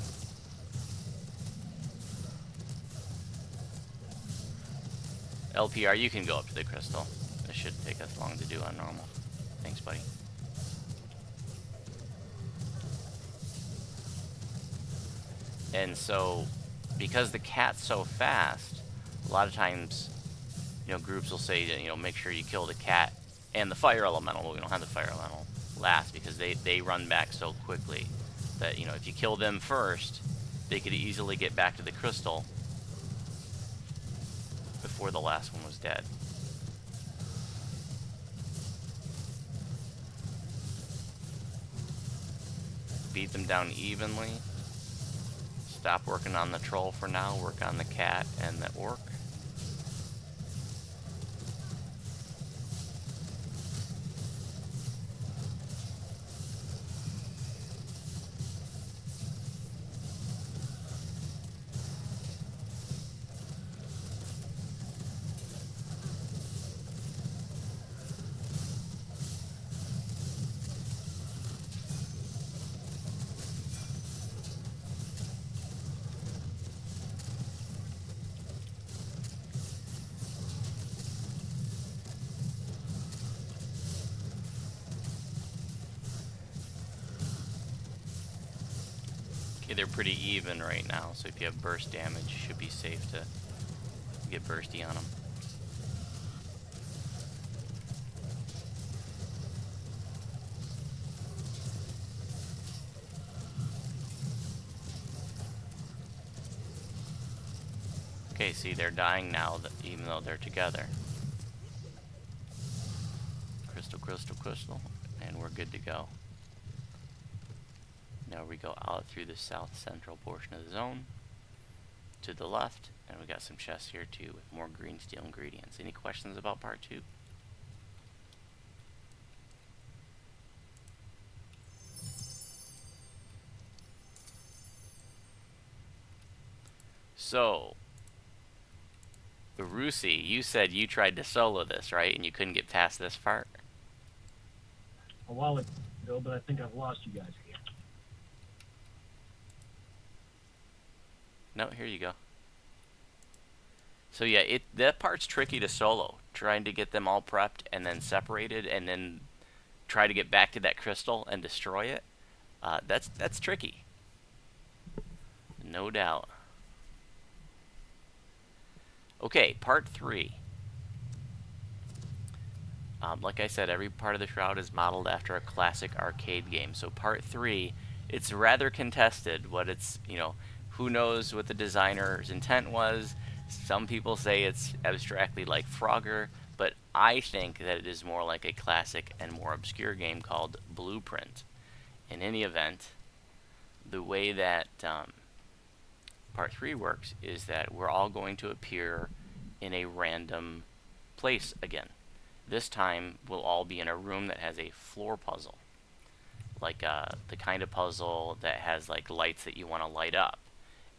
LPR, you can go up to the crystal. This shouldn't take us long to do on normal. Thanks, buddy. And so, because the cat's so fast, a lot of times, groups will say, make sure you kill the cat and the fire elemental. Well, we don't have the fire elemental last because they run back so quickly that, if you kill them first, they could easily get back to the crystal before the last one was dead. Beat them down evenly. Stop working on the troll for now. Work on the cat and the orc. They're pretty even right now, so if you have burst damage, you should be safe to get bursty on them. Okay, see, they're dying now, even though they're together. Crystal, crystal, crystal, and we're good to go. Now we go out through the south central portion of the zone to the left, and we got some chests here too with more green steel ingredients. Any questions about part 2? So, Rusi, you said you tried to solo this, right? And you couldn't get past this part? A while ago, but I think I've lost you guys again. No, here you go. So yeah, that part's tricky to solo. Trying to get them all prepped and then separated and then try to get back to that crystal and destroy it. That's tricky. No doubt. Okay, part 3. Like I said, every part of the Shroud is modeled after a classic arcade game. So part 3, it's rather contested. What it's, who knows what the designer's intent was. Some people say it's abstractly like Frogger, but I think that it is more like a classic and more obscure game called Blueprint. In any event, the way that part 3 works is that we're all going to appear in a random place again. This time, we'll all be in a room that has a floor puzzle. Like the kind of puzzle that has like lights that you want to light up.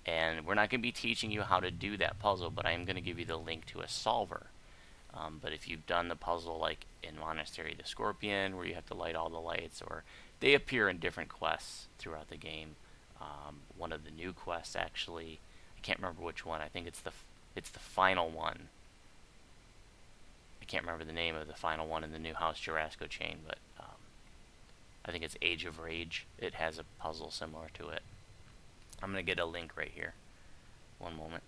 And we're not going to be teaching you how to do that puzzle, but I am going to give you the link to a solver. But if you've done the puzzle like in Monastery of the Scorpion, where you have to light all the lights, or they appear in different quests throughout the game. One of the new quests, actually, I can't remember which one. I think it's the final one. I can't remember the name of the final one in the new House Jurassico chain, but I think it's Age of Rage. It has a puzzle similar to it. I'm going to get a link right here. One moment.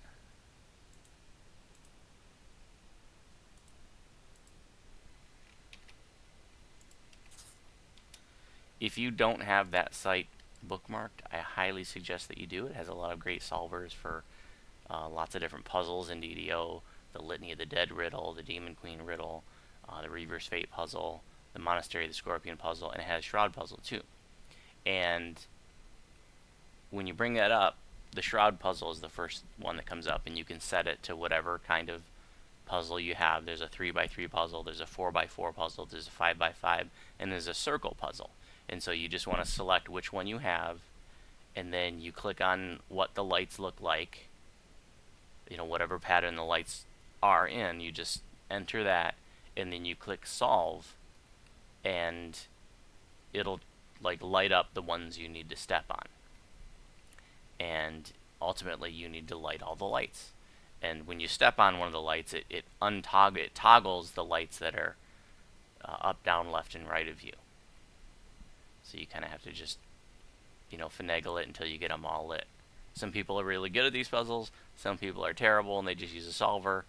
If you don't have that site bookmarked, I highly suggest that you do. It has a lot of great solvers for lots of different puzzles in DDO. The Litany of the Dead riddle, the Demon Queen riddle, the Reaver's Fate puzzle, the Monastery of the Scorpion puzzle, and it has Shroud puzzle too. And when you bring that up, the Shroud puzzle is the first one that comes up, and you can set it to whatever kind of puzzle you have. There's a 3x3 puzzle, there's a 4x4 puzzle, there's a 5x5, and there's a circle puzzle. And so you just want to select which one you have, and then you click on what the lights look like, whatever pattern the lights are in, you just enter that, and then you click solve, and it'll light up the ones you need to step on. And ultimately you need to light all the lights. And when you step on one of the lights, it toggles the lights that are up, down, left, and right of you. So you kind of have to just, finagle it until you get them all lit. Some people are really good at these puzzles. Some people are terrible and they just use a solver.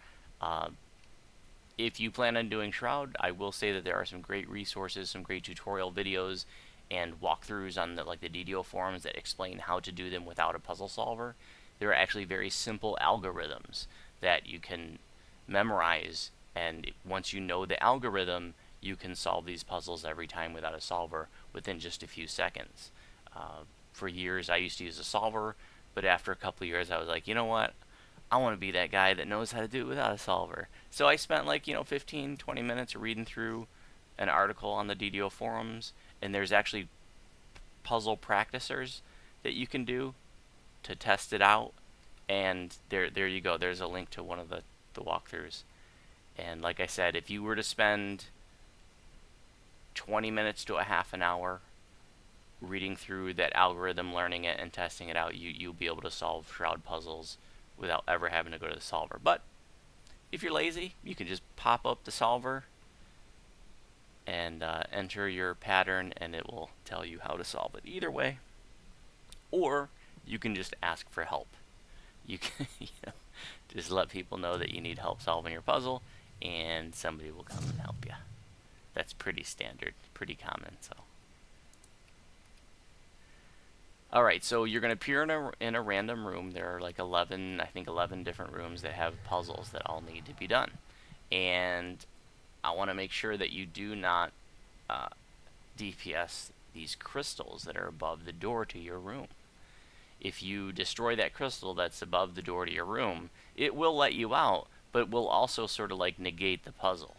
If you plan on doing Shroud, I will say that there are some great resources, some great tutorial videos, and walkthroughs on the DDO forums that explain how to do them without a puzzle solver. There are actually very simple algorithms that you can memorize, and once you know the algorithm, you can solve these puzzles every time without a solver within just a few seconds. For years I used to use a solver, but after a couple of years I was like, you know what? I want to be that guy that knows how to do it without a solver. So I spent 15, 20 minutes reading through an article on the DDO forums, and there's actually puzzle practicers that you can do to test it out, and there you go. There's a link to one of the walkthroughs. And like I said, if you were to spend 20 minutes to a half an hour reading through that algorithm, learning it, and testing it out, you'll be able to solve Shroud puzzles without ever having to go to the solver. But if you're lazy, you can just pop up the solver and enter your pattern, and it will tell you how to solve it either way. Or you can just ask for help. You can just let people know that you need help solving your puzzle, and somebody will come and help you. That's pretty standard, pretty common. So, all right, so you're going to appear in a random room. There are 11 different rooms that have puzzles that all need to be done. And I want to make sure that you do not DPS these crystals that are above the door to your room. If you destroy that crystal that's above the door to your room, it will let you out, but will also sort of negate the puzzle.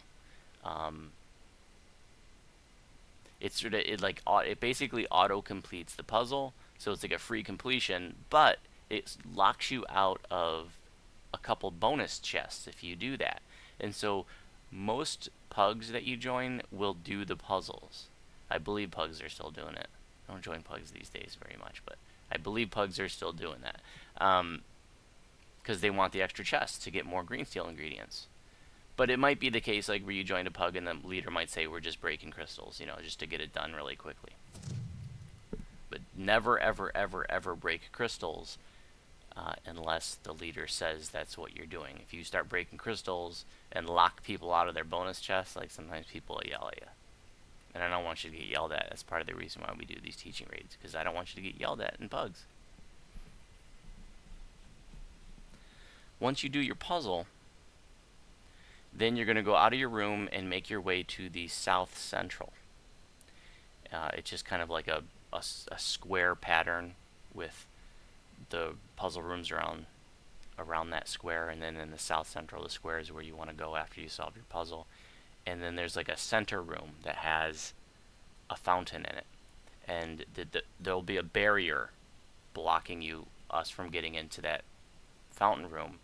It basically auto completes the puzzle, so it's like a free completion, but it locks you out of a couple bonus chests if you do that. And so most pugs that you join will do the puzzles. I believe pugs are still doing it. I don't join pugs these days very much, but I believe pugs are still doing that. Because they want the extra chests to get more green steel ingredients. But it might be the case where you join a pug and the leader might say, we're just breaking crystals, just to get it done really quickly. But never, ever, ever, ever break crystals unless the leader says that's what you're doing. If you start breaking crystals and lock people out of their bonus chests, sometimes people will yell at you. And I don't want you to get yelled at. That's part of the reason why we do these teaching raids, because I don't want you to get yelled at in pugs. Once you do your puzzle, then you're going to go out of your room and make your way to the south central. It's just kind of like a square pattern with the puzzle rooms around that square, and then in the south central, the square is where you want to go after you solve your puzzle. And then there's a center room that has a fountain in it, and there'll be a barrier blocking you us from getting into that fountain room.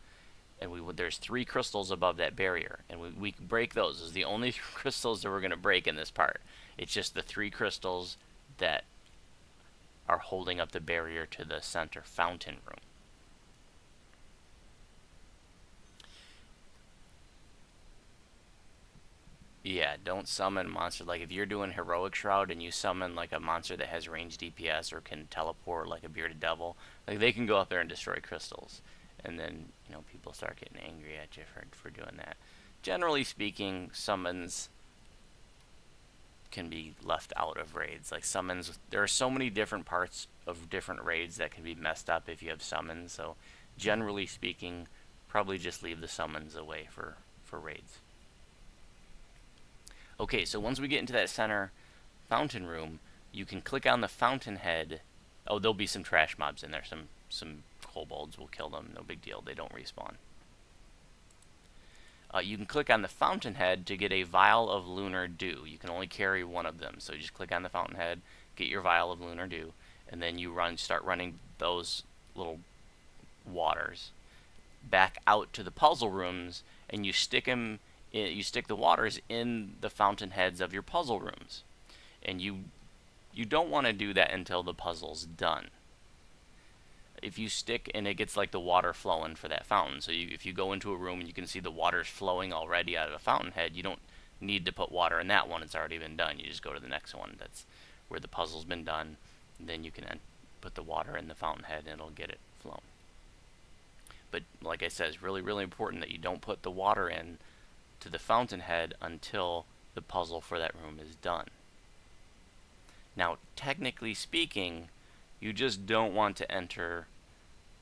And there's 3 crystals above that barrier, and we can break those. Those are the only crystals that we're going to break in this part. It's just the 3 crystals that are holding up the barrier to the center fountain room. Yeah, don't summon monsters. Like if you're doing heroic shroud and you summon like a monster that has range DPS or can teleport, like a bearded devil, like they can go up there and destroy crystals, and then people start getting angry at you for doing that. Generally speaking, summons can be left out of raids. Like summons, there are so many different parts of different raids that can be messed up if you have summons. So generally speaking, probably just leave the summons away for raids. Okay, so once we get into that center fountain room, you can click on the fountainhead. Oh, there'll be some trash mobs in there. Some kobolds will kill them. No big deal. They don't respawn. You can click on the fountainhead to get a vial of lunar dew. You can only carry one of them, so you just click on the fountainhead, get your vial of lunar dew, and then you start running those little waters back out to the puzzle rooms, and you stick them. You stick the waters in the fountainheads of your puzzle rooms, and you don't want to do that until the puzzle's done. If you stick and it gets like the water flowing for that fountain, so if you go into a room and you can see the water's flowing already out of a fountainhead, you don't need to put water in that one. It's already been done. You just go to the next one that's where the puzzle's been done, and then you can put the water in the fountainhead and it'll get it flowing. But like I said, it's really, really important that you don't put the water in to the fountainhead until the puzzle for that room is done. Now, technically speaking, you just don't want to enter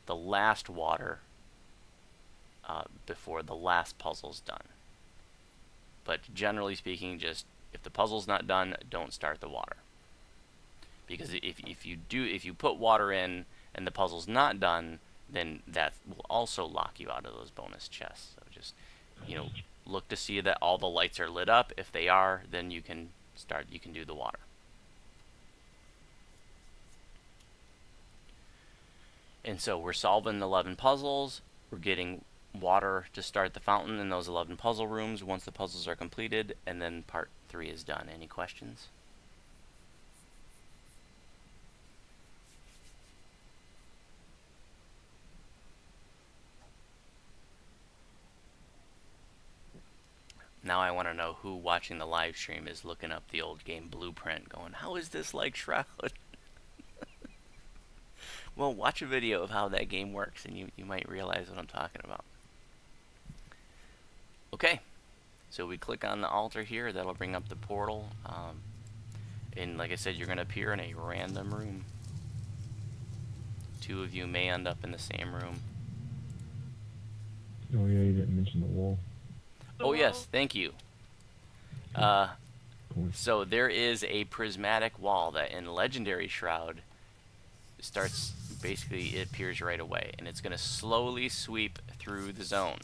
the last water before the last puzzle's done. But generally speaking, just if the puzzle's not done, don't start the water. Because if you put water in and the puzzle's not done, then that will also lock you out of those bonus chests. So just look to see that all the lights are lit up. If they are, then you can do the water. And so we're solving 11 puzzles. We're getting water to start the fountain in those 11 puzzle rooms once the puzzles are completed, and then part 3 is done. Any questions? Now I want to know who watching the live stream is looking up the old game blueprint going, how is this like Shroud? Well, watch a video of how that game works and you might realize what I'm talking about. Okay, so we click on the altar here. That'll bring up the portal. And like I said, you're going to appear in a random room. 2 of you may end up in the same room. Oh yeah, you didn't mention the wall. Oh yes, thank you. So there is a prismatic wall that in Legendary Shroud starts, basically it appears right away, and it's going to slowly sweep through the zone.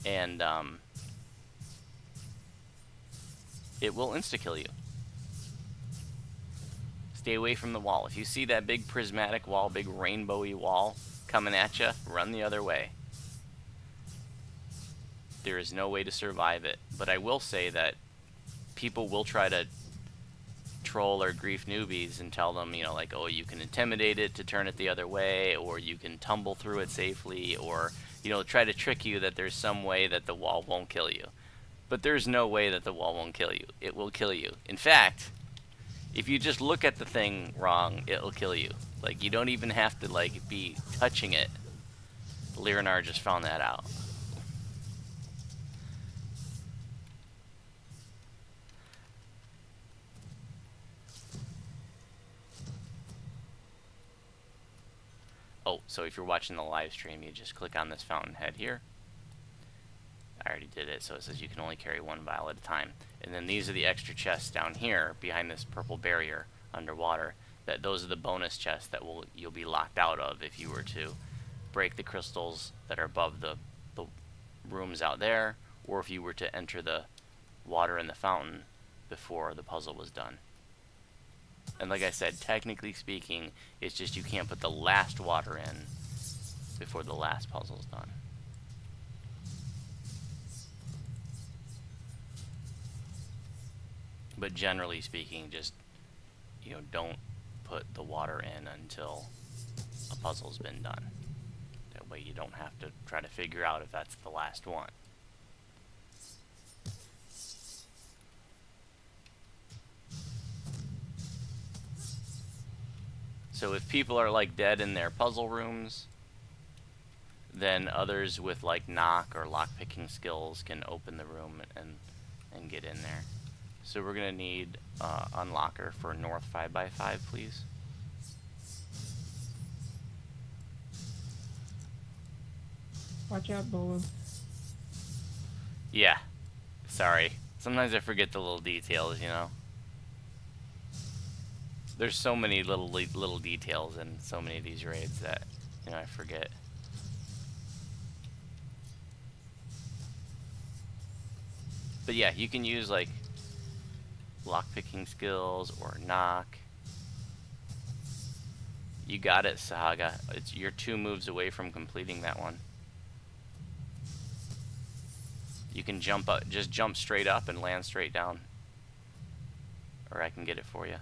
And it will insta-kill you. Stay away from the wall. If you see that big prismatic wall, big rainbowy wall coming at you, run the other way. There is no way to survive it. But I will say that people will try to troll or grief newbies and tell them, like, oh, you can intimidate it to turn it the other way, or you can tumble through it safely, or, try to trick you that there's some way that the wall won't kill you. But there's no way that the wall won't kill you. It will kill you. In fact, if you just look at the thing wrong, it'll kill you. Like, you don't even have to, like, be touching it. Lyranar just found that out. Oh, so if you're watching the live stream, you just click on this fountainhead here. I already did it, so it says you can only carry 1 vial at a time. And then these are the extra chests down here behind this purple barrier underwater. Those are the bonus chests that you'll be locked out of if you were to break the crystals that are above the rooms out there, or if you were to enter the water in the fountain before the puzzle was done. And like I said, technically speaking, it's just you can't put the last water in before the last puzzle's done. But generally speaking, just, don't put the water in until a puzzle's been done. That way you don't have to try to figure out if that's the last one. So if people are like dead in their puzzle rooms, then others with like knock or lock-picking skills can open the room and get in there. So we're gonna need unlocker for north 5x5, please. Watch out, Bolo. Yeah, sorry. Sometimes I forget the little details, There's so many little details in so many of these raids that, I forget. But yeah, you can use like lock-picking skills or knock. You got it, Saga. You're 2 moves away from completing that one. You can jump up, just jump straight up and land straight down. Or I can get it for you.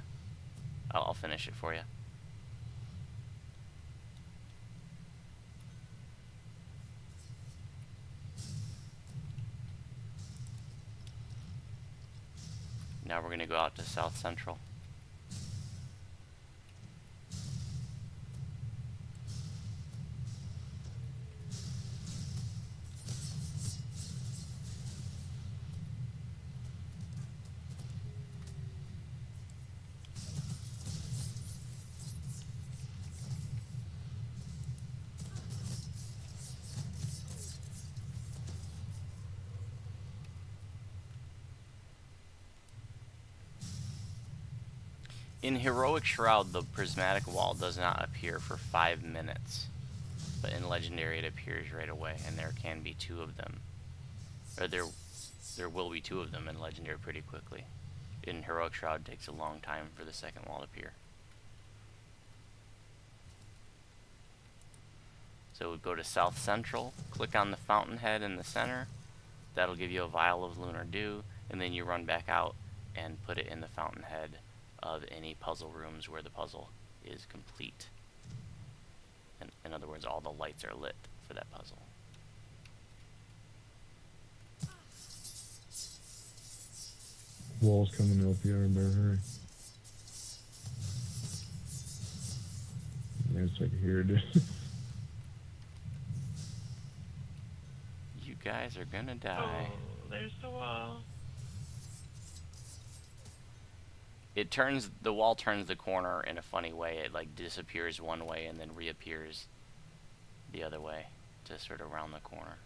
I'll finish it for you. Now we're gonna go out to South Central. In Heroic Shroud, the prismatic wall does not appear for 5 minutes, but in Legendary it appears right away, and there can be 2 of them. Or there will be 2 of them in Legendary pretty quickly. In Heroic Shroud, it takes a long time for the second wall to appear. So we go to South Central, click on the fountainhead in the center. That'll give you a vial of Lunar Dew, and then you run back out and put it in the fountainhead of any puzzle rooms where the puzzle is complete. And in other words, all the lights are lit for that puzzle. Wall's coming up here, better hurry. Yeah, it's like here it is. You guys are gonna die. Oh, there's the wall. The wall turns the corner in a funny way. It like disappears one way and then reappears the other way to sort of round the corner.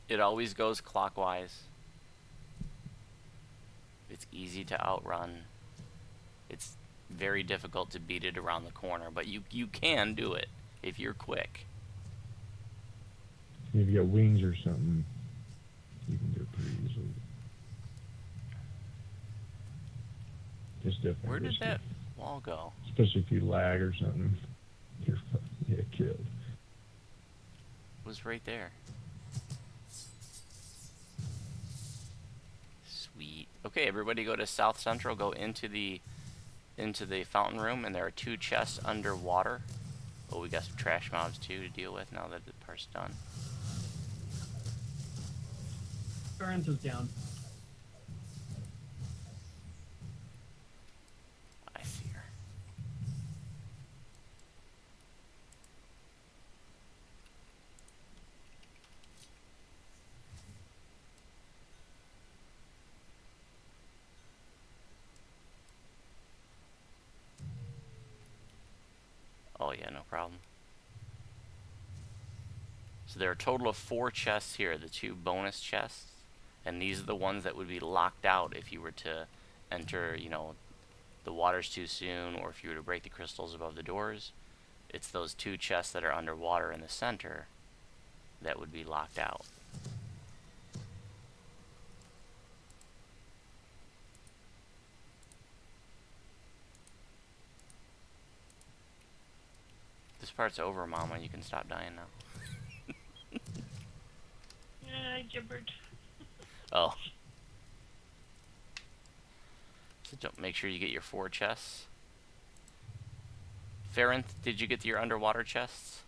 It always goes clockwise. It's easy to outrun. It's very difficult to beat it around the corner, but you can do it if you're quick. If you got wings or something, you can do it pretty easily. It's definitely Where did risky. that wall go? Especially if you lag or something, you're killed. It was right there. Sweet. Okay, everybody go to South Central, go into the fountain room, and there are 2 chests underwater. Oh, we got some trash mobs too to deal with now that the part's done. Current is down. I see her. Oh yeah, no problem. So there are a total of 4 chests here, the 2 bonus chests, and these are the ones that would be locked out if you were to enter, the waters too soon, or if you were to break the crystals above the doors. It's those 2 chests that are underwater in the center that would be locked out. This part's over, Mama. You can stop dying now. Yeah, I gibbered. Oh. So don't make sure you get your 4 chests. Farinth, did you get your underwater chests?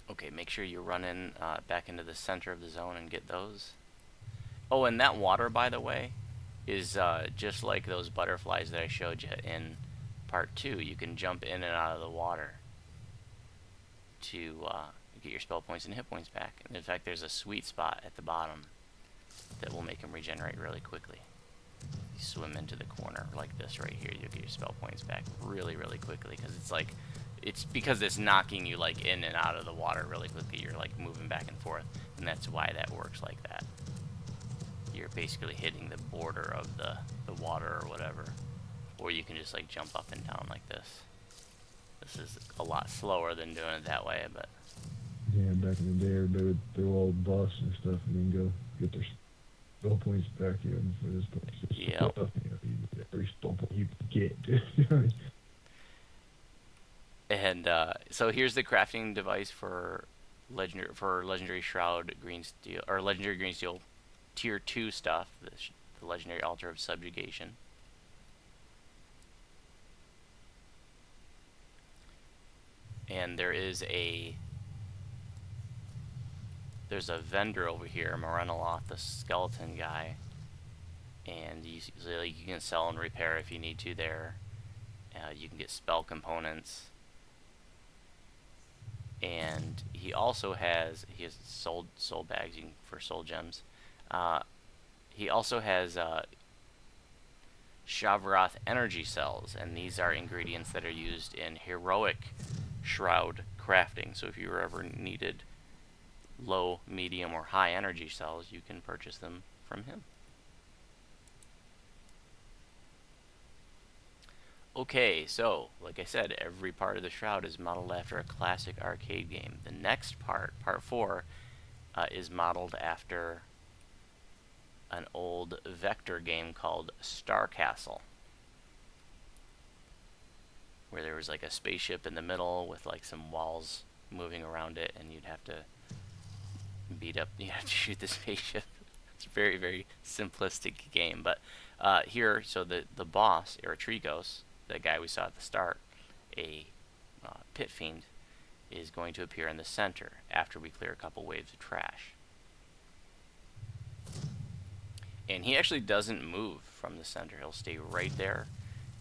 Okay, make sure you run in back into the center of the zone and get those. Oh, and that water, by the way, is just like those butterflies that I showed you in part 2. You can jump in and out of the water to get your spell points and hit points back. And in fact, there's a sweet spot at the bottom that will make them regenerate really quickly. You swim into the corner like this right here, you'll get your spell points back really, really quickly, because it's because it's knocking you like in and out of the water really quickly. You're like moving back and forth, and that's why that works like that. You're basically hitting the border of the water or whatever, or you can just like jump up and down like this. This is a lot slower than doing it that way, but Yeah, back in the day, everybody would throw all buffs and stuff and then go get their spell points back in for this place. Yep. Every spell point you can get. And so here's the crafting device for legendary Shroud green steel, or legendary green steel tier 2 stuff. The legendary altar of subjugation. And there's a vendor over here, Morenoloth, the skeleton guy, and you can sell and repair if you need to there. You can get spell components, and he also has soul bags for soul gems. He also has Shavroth energy cells, and these are ingredients that are used in heroic Shroud crafting. So if you ever needed low, medium, or high energy cells, you can purchase them from him. Okay, so like I said, every part of the Shroud is modeled after a classic arcade game. The next part, part 4, is modeled after an old vector game called Star Castle, where there was like a spaceship in the middle with like some walls moving around it, and you'd have to shoot the spaceship. It's a very, very simplistic game, but here, so the boss, Eritrigos, the guy we saw at the start, a pit fiend, is going to appear in the center after we clear a couple waves of trash. And he actually doesn't move from the center. He'll stay right there.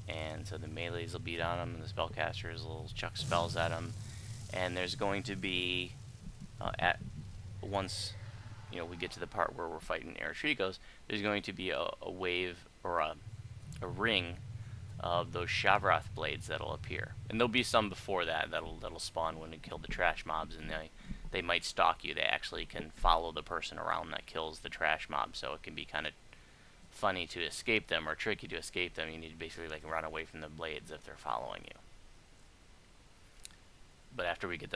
And so the melees will beat on him, and the spellcasters will chuck spells at him. And there's going to be, once we get to the part where we're fighting Eritrigos, there's going to be a wave or a ring of those Shavroth blades that'll appear. And there'll be some before that'll spawn when you kill the trash mobs, and they might stalk you. They actually can follow the person around that kills the trash mob, so it can be kind of funny to escape them or tricky to escape them. You need to basically like run away from the blades if they're following you. But after we get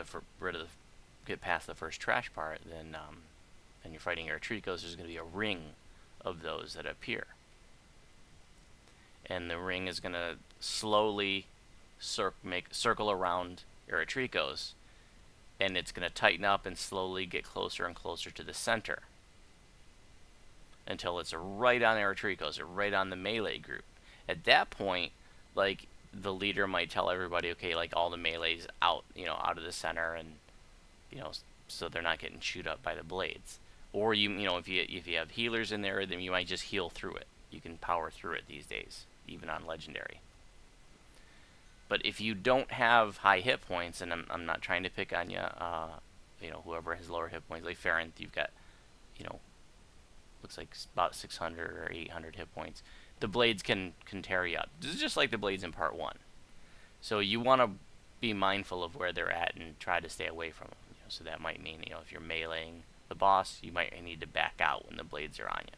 get past the first trash part, then you're fighting Eritrigos. There's going to be a ring of those that appear, and the ring is going to slowly circle around Eritrigos, and it's going to tighten up and slowly get closer and closer to the center until it's right on Eritrigos or right on the melee group. At that point, like, the leader might tell everybody, okay, like, all the melees out of the center, and so they're not getting chewed up by the blades. Or if you have healers in there, then you might just heal through it. You can power through it these days, even on legendary. But if you don't have high hit points, and I'm not trying to pick on you, whoever has lower hit points, like Farinth, you've got, looks like about 600 or 800 hit points. The blades can tear you up. This is just like the blades in part 1. So you want to be mindful of where they're at and try to stay away from them. So that might mean, if you're meleeing the boss, you might need to back out when the blades are on you.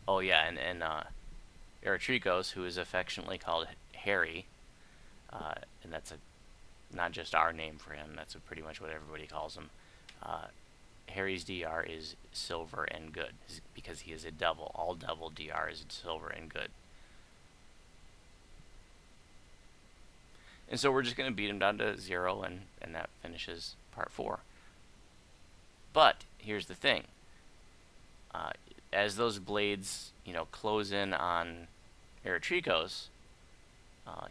Oh yeah, and Eritrigos, who is affectionately called Harry, and that's not just our name for him, that's pretty much what everybody calls him. Harry's DR is silver and good because he is a devil. All devil DR is silver and good. And so we're just going to beat him down to 0, and that finishes part 4. But here's the thing. As those blades, close in on Eretrikos,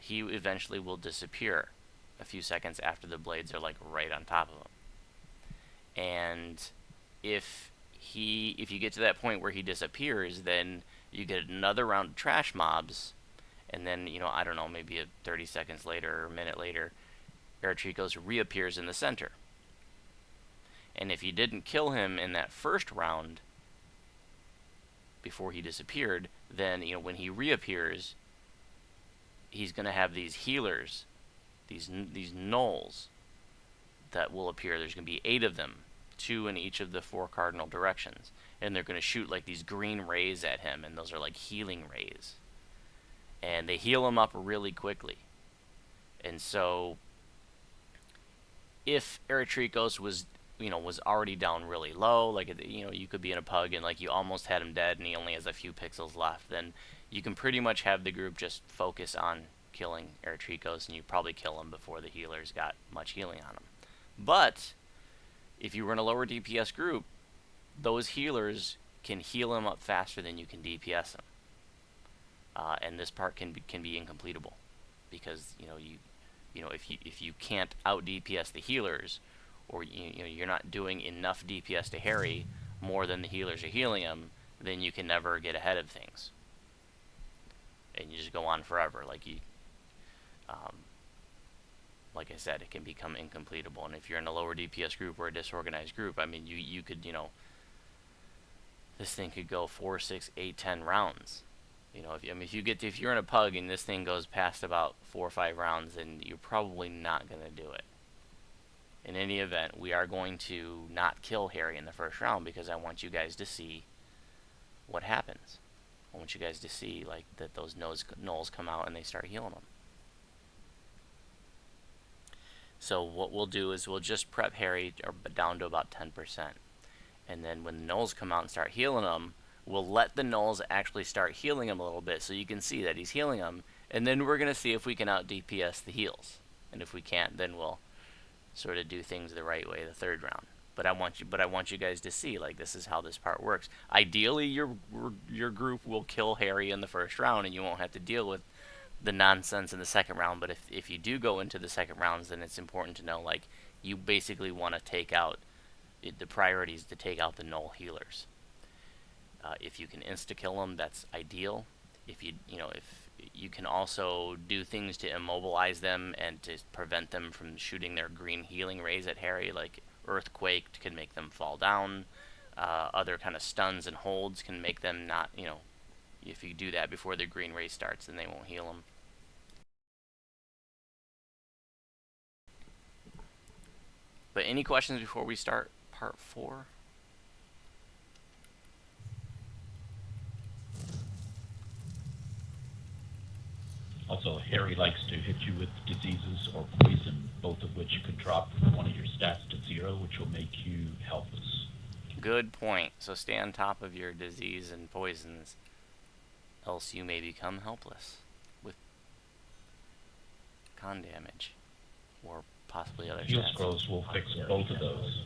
he eventually will disappear a few seconds after the blades are like right on top of him. And if you get to that point where he disappears, then you get another round of trash mobs, and then, I don't know, maybe 30 seconds later or a minute later, Eretrikos reappears in the center. And if you didn't kill him in that first round before he disappeared, then, when he reappears, he's going to have these healers, these gnolls that will appear. There's going to be 8 of them, 2 in each of the 4 cardinal directions. And they're going to shoot like these green rays at him, and those are like healing rays. And they heal him up really quickly. And so if Eretrikos was already down really low, like, you could be in a pug and like you almost had him dead and he only has a few pixels left, then you can pretty much have the group just focus on killing Eretrikos, and you probably kill him before the healers got much healing on him. But if you were in a lower DPS group, those healers can heal him up faster than you can DPS him. And this part can be incompletable because if you can't out DPS the healers, or you're not doing enough DPS to Harry more than the healers are healing him, then you can never get ahead of things, and you just go on forever. Like I said, it can become incompletable. And if you're in a lower DPS group or a disorganized group, I mean, you could this thing could go 4, 6, 8, 10 rounds. If you're in a pug and this thing goes past about 4 or 5 rounds, then you're probably not going to do it. In any event, we are going to not kill Harry in the first round because I want you guys to see what happens. I want you guys to see that those gnolls come out and they start healing them. So what we'll do is we'll just prep Harry down to about 10%. And then when the gnolls come out and start healing him, we'll let the gnolls actually start healing him a little bit so you can see that he's healing him. And then we're going to see if we can out DPS the heals. And if we can't, then we'll sort of do things the right way the third round. But I want you guys to see, this is how this part works. Ideally, your group will kill Harry in the first round, and you won't have to deal with the nonsense in the second round. But if you do go into the second rounds, then it's important to know, you basically want to take out the priorities to take out the gnoll healers. If you can insta-kill them, that's ideal. If you can also do things to immobilize them and to prevent them from shooting their green healing rays at Harry, like Earthquake can make them fall down. Other kind of stuns and holds can make them not, if you do that before the green ray starts, then they won't heal them. But any questions before we start part 4? Also, Harry likes to hit you with diseases or poison, both of which could drop one of your stats to 0, which will make you helpless. Good point. So stay on top of your disease and poisons, else you may become helpless with con damage or possibly other Heal stats. scrolls will fix both of those.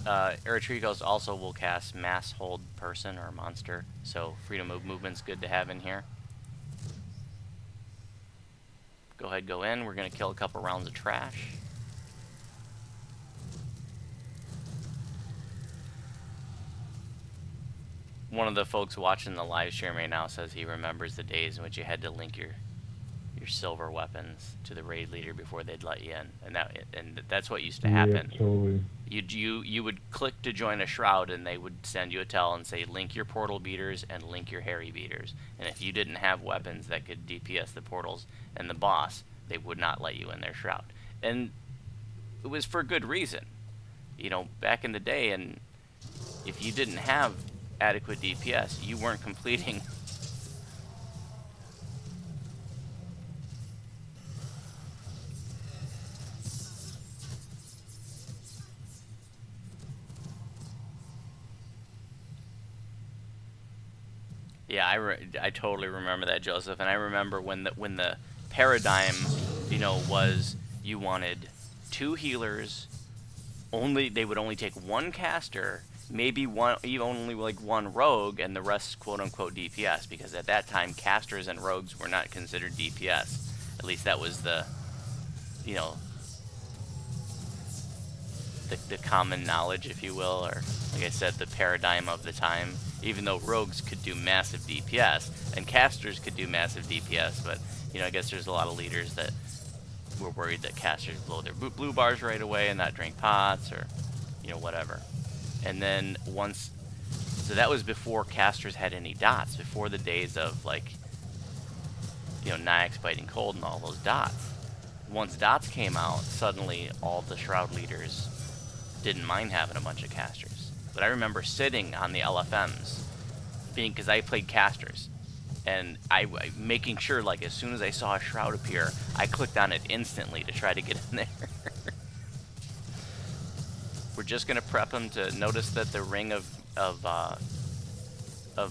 Eretrikos also will cast Mass Hold Person or Monster, so freedom of movement's good to have in here. Go ahead, go in. We're going to kill a couple rounds of trash. One of the folks watching the live stream right now says he remembers the days in which you had to link your silver weapons to the raid leader before they'd let you in, and that's what used to happen. Yeah, totally. You would click to join a Shroud, and they would send you a tell and say link your portal beaters and link your Harry beaters. And if you didn't have weapons that could DPS the portals and the boss, they would not let you in their Shroud. And it was for good reason. Back in the day, and if you didn't have adequate DPS, you weren't completing Yeah, I totally remember that, Joseph, and I remember when the paradigm, was you wanted two healers. Only they would only take one caster, maybe one, even only like one rogue, and the rest quote unquote DPS. Because at that time, casters and rogues were not considered DPS. At least that was you know, the common knowledge, if you will, or like I said, the paradigm of the time. Even though rogues could do massive DPS and casters could do massive DPS, but I guess there's a lot of leaders that were worried that casters blow their blue bars right away and not drink pots or whatever. And then so that was before casters had any dots, before the days of like Nyx biting cold and all those dots. Once dots came out, suddenly all the Shroud leaders didn't mind having a bunch of casters. But I remember sitting on the LFMs, because I played casters, and I making sure, like, as soon as I saw a Shroud appear, I clicked on it instantly to try to get in there. We're just gonna prep him to notice that the ring of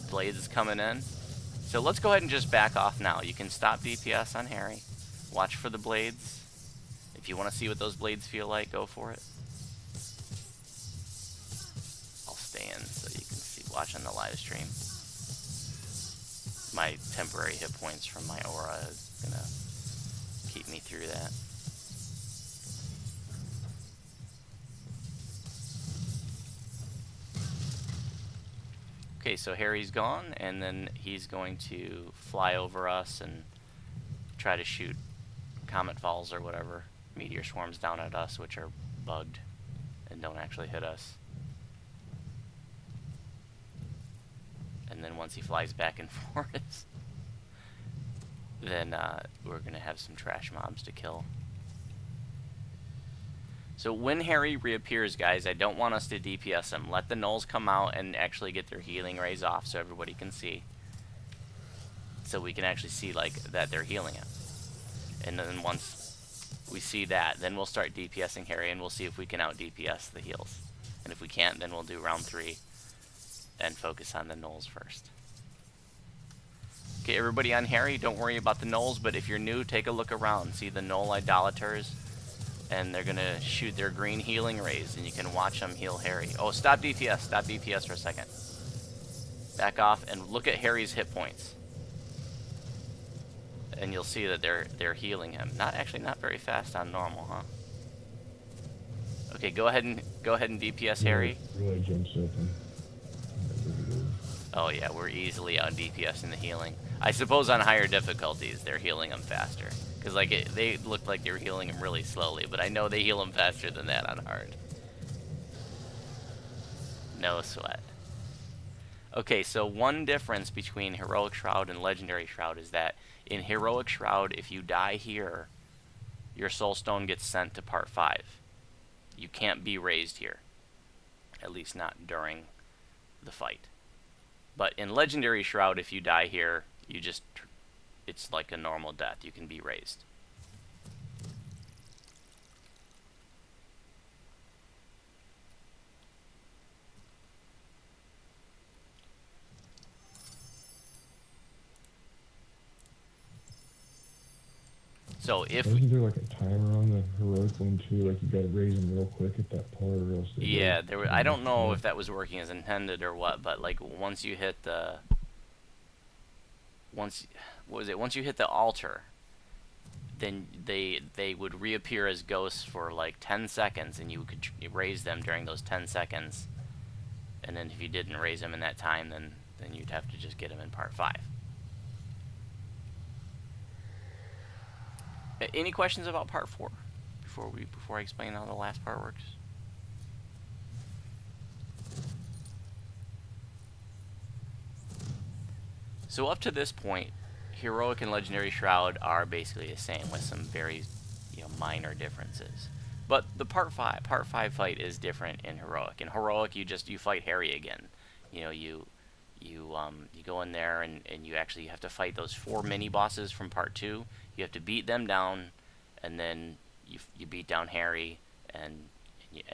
blades is coming in. So let's go ahead and just back off now. You can stop DPS on Harry. Watch for the blades. If you want to see what those blades feel like, go for it. I'll stand so you can see, watch on the live stream. My temporary hit points from my aura is gonna keep me through that. Okay, so Harry's gone, and then he's going to fly over us and try to shoot comet falls or whatever, meteor swarms down at us, which are bugged and don't actually hit us. And then once he flies back and forth, then we're going to have some trash mobs to kill. So when Harry reappears, guys, I don't want us to DPS him. Let the gnolls come out and actually get their healing rays off so everybody can see. So we can actually see, like, that they're healing him. And then once we see that, then we'll start DPSing Harry, and we'll see if we can out-DPS the heals. And if we can't, then we'll do round 3 and focus on the gnolls first. Okay, everybody on Harry, don't worry about the gnolls, but if you're new, take a look around. See the gnoll idolaters? And they're gonna shoot their green healing rays, and you can watch them heal Harry. Oh, stop DPS. Stop DPS for a second. Back off and look at Harry's hit points. And you'll see that they're healing him. Not very fast on normal, huh? Okay, go ahead and DPS Harry. Really jumps up and Oh yeah, we're easily on DPS in the healing. I suppose on higher difficulties they're healing him faster, because like they looked like they were healing him really slowly, but I know they heal him faster than that on hard. No sweat. Okay, so one difference between Heroic Shroud and Legendary Shroud is that in Heroic Shroud, if you die here, your Soul Stone gets sent to Part 5. You can't be raised here. At least not during the fight. But in Legendary Shroud, if you die here, it's like a normal death. You can be raised. So if Isn't there like a timer on the heroic one too? Like you gotta raise them real quick at that part, or else. Yeah, I don't know if that was working as intended or what, but like once you hit the once you hit the altar, then they would reappear as ghosts for like 10 seconds, and you could raise them during those 10 seconds. And then if you didn't raise them in that time, then you'd have to just get them in Part 5. Any questions about Part 4 before I explain how the last part works? So up to this point, Heroic and Legendary Shroud are basically the same with some very minor differences. But the Part 5 fight is different in Heroic. In Heroic, you fight Harry again. You go in there and you actually have to fight those 4 mini bosses from Part 2. You have to beat them down, and then you beat down Harry, and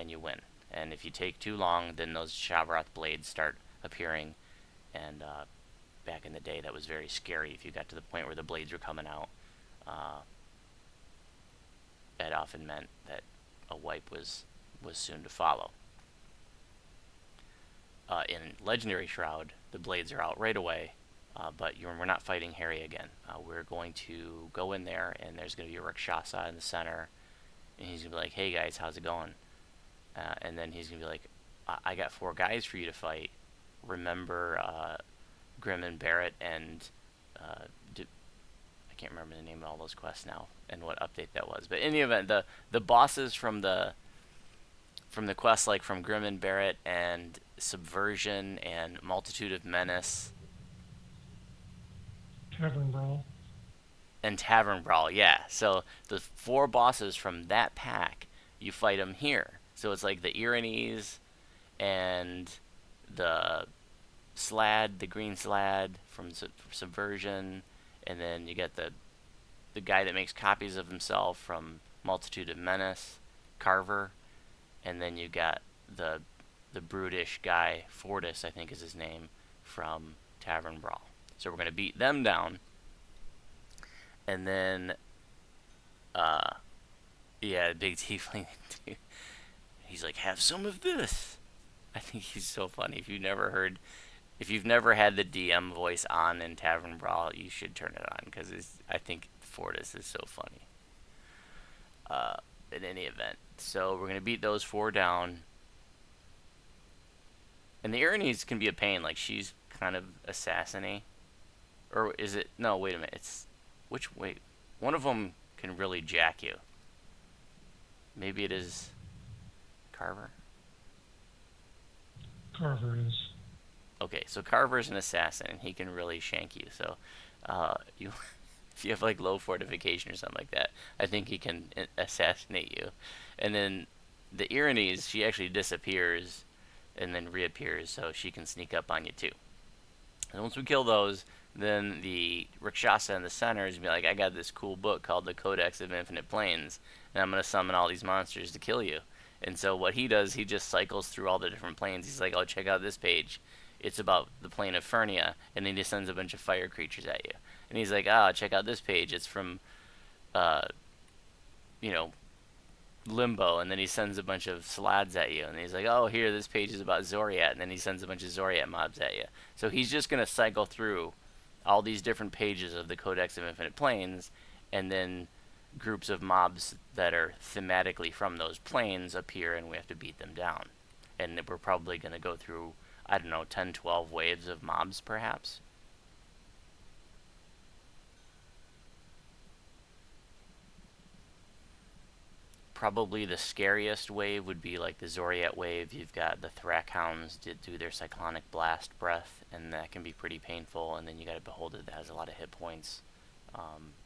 you win. And if you take too long, then those Shavroth blades start appearing and back in the day that was very scary. If you got to the point where the blades were coming out, that often meant that a wipe was soon to follow. In Legendary Shroud, the blades are out right away, but we're not fighting Harry again. We're going to go in there, and there's going to be a Rakshasa in the center, and he's going to be like, hey guys, how's it going? And then he's going to be like, I got 4 guys for you to fight. Remember Grim and Barrett and I can't remember the name of all those quests now and what update that was. But in the event, the bosses from the quests, like from Grim and Barrett and Subversion and Multitude of Menace Tavern Brawl. and Tavern Brawl, yeah. So the 4 bosses from that pack, you fight them here. So it's like the Irenes and the Slad, the green Slad from Subversion, and then you get the guy that makes copies of himself from Multitude of Menace, Carver, and then you got the brutish guy, Fortis, I think is his name, from Tavern Brawl. So we're going to beat them down, and then yeah, Big Tiefling, he's like, have some of this. I think he's so funny. If you've never had the DM voice on in Tavern Brawl, you should turn it on, because I think Fortis is so funny. In any event, so we're gonna beat those 4 down, and the Irenes can be a pain. Like, she's kind of assassin-y, or is it? No, wait a minute. It's wait. One of them can really jack you. Maybe it is Carver. Carver is. Okay, so Carver's an assassin, and he can really shank you. So, you, if you have like low fortification or something like that, I think he can assassinate you. And then the Irenes, she actually disappears and then reappears, so she can sneak up on you too. And once we kill those, then the Rakshasa in the center is gonna be like, I got this cool book called the Codex of Infinite Planes, and I'm gonna summon all these monsters to kill you. And so what he does, he just cycles through all the different planes. He's like, oh, check out this page. It's about the plane of Fernia, and then he sends a bunch of fire creatures at you. And he's like, oh, check out this page. It's from, Limbo, and then he sends a bunch of Slads at you. And he's like, oh, here, this page is about Zoriat, and then he sends a bunch of Zoriat mobs at you. So he's just going to cycle through all these different pages of the Codex of Infinite Planes, and then groups of mobs that are thematically from those planes appear, and we have to beat them down. And we're probably going to go through, I don't know, 10, 12 waves of mobs, perhaps. Probably the scariest wave would be like the Zoriat wave. You've got the Thrackhounds do their Cyclonic Blast breath, and that can be pretty painful. And then you got a Beholder that has a lot of hit points.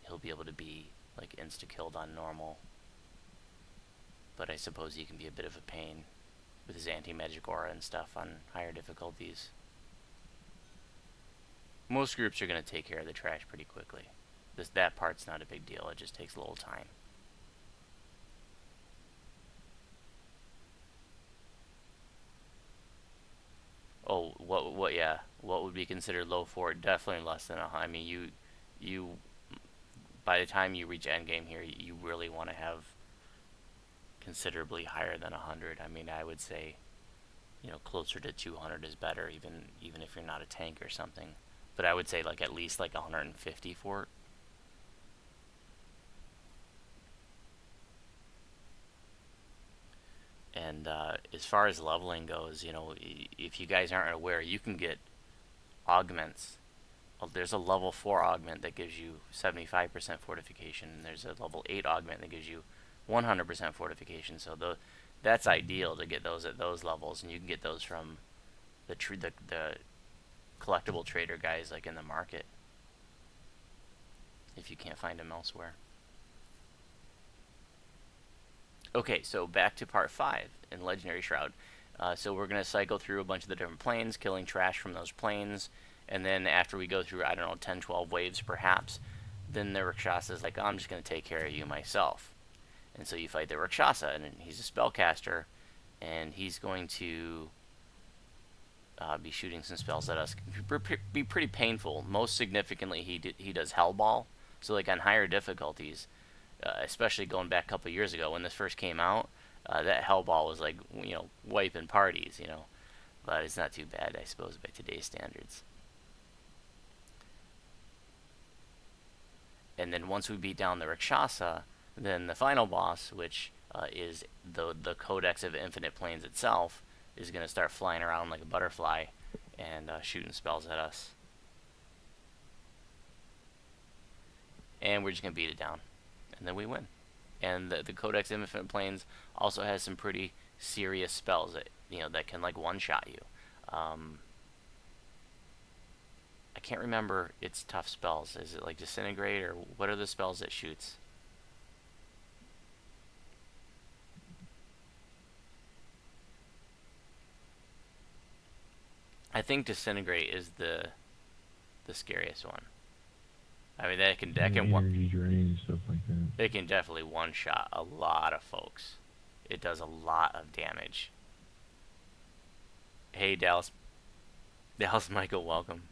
He'll be able to be like insta-killed on normal, but I suppose he can be a bit of a pain with his anti-magic aura and stuff on higher difficulties. Most groups are going to take care of the trash pretty quickly. That part's not a big deal. It just takes a little time. Oh, yeah. What would be considered low fort? Definitely less than I mean, you, by the time you reach endgame here, you really want to have considerably higher than 100. I mean, I would say, closer to 200 is better, even if you're not a tank or something. But I would say like at least like 150 fort. And as far as leveling goes, if you guys aren't aware, you can get augments. There's a level 4 augment that gives you 75% fortification, and there's a level 8 augment that gives you 100% fortification. So that's ideal to get those at those levels, and you can get those from the collectible trader guys like in the market if you can't find them elsewhere. Okay, so back to part 5 in Legendary Shroud. So we're going to cycle through a bunch of the different planes, killing trash from those planes, and then after we go through, I don't know, 10, 12 waves perhaps, then the Rakshasa is like, oh, I'm just going to take care of you myself. And so you fight the Rakshasa, and he's a spellcaster, and he's going to be shooting some spells at us. Be pretty painful. Most significantly, he does Hellball. So like on higher difficulties, especially going back a couple of years ago when this first came out, that Hellball was like, wiping parties, But it's not too bad, I suppose, by today's standards. And then once we beat down the Rakshasa, then the final boss, which is the Codex of Infinite Planes itself, is going to start flying around like a butterfly and shooting spells at us. And we're just going to beat it down. And then we win. And the Codex of Infinite Planes also has some pretty serious spells that that can like one-shot you. I can't remember its tough spells. Is it like Disintegrate, or what are the spells it shoots? I think Disintegrate is the scariest one. I mean, that can energy drain and stuff like that. it can definitely one-shot a lot of folks. It does a lot of damage. Hey, Dallas Michael, welcome.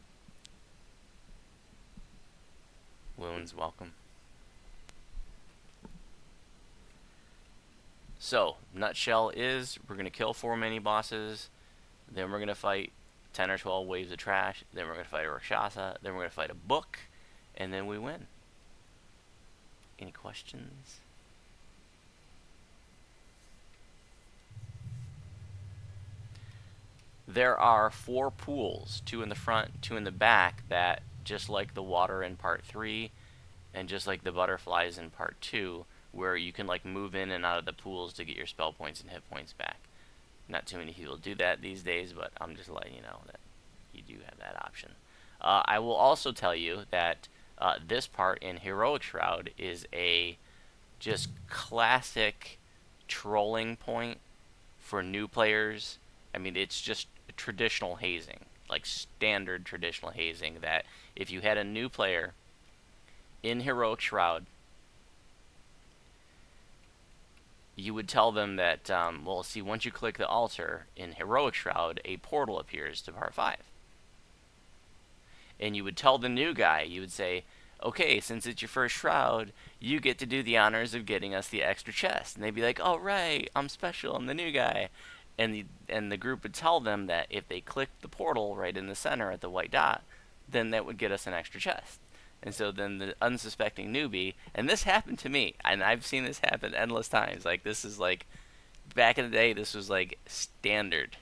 Wounds, welcome. So, nutshell is, we're going to kill 4 mini-bosses, then we're going to fight 10 or 12 waves of trash, then we're going to fight a Rakshasa, then we're going to fight a book, and then we win. Any questions? There are 4 pools, 2 in the front, 2 in the back, that, just like the water in part 3, and just like the butterflies in part 2, where you can like move in and out of the pools to get your spell points and hit points back. Not too many people do that these days, but I'm just letting you know that you do have that option. I will also tell you that this part in Heroic Shroud is a just classic trolling point for new players. I mean, it's just traditional hazing, like standard traditional hazing, that if you had a new player in Heroic Shroud, you would tell them that, well, see, once you click the altar in Heroic Shroud, a portal appears to part 5. And you would tell the new guy, you would say, okay, since it's your first Shroud, you get to do the honors of getting us the extra chest. And they'd be like, oh, right, I'm special, I'm the new guy. And the group would tell them that if they clicked the portal right in the center at the white dot, then that would get us an extra chest. And so then the unsuspecting newbie, and this happened to me, and I've seen this happen endless times. Like, this is like, back in the day, this was like standard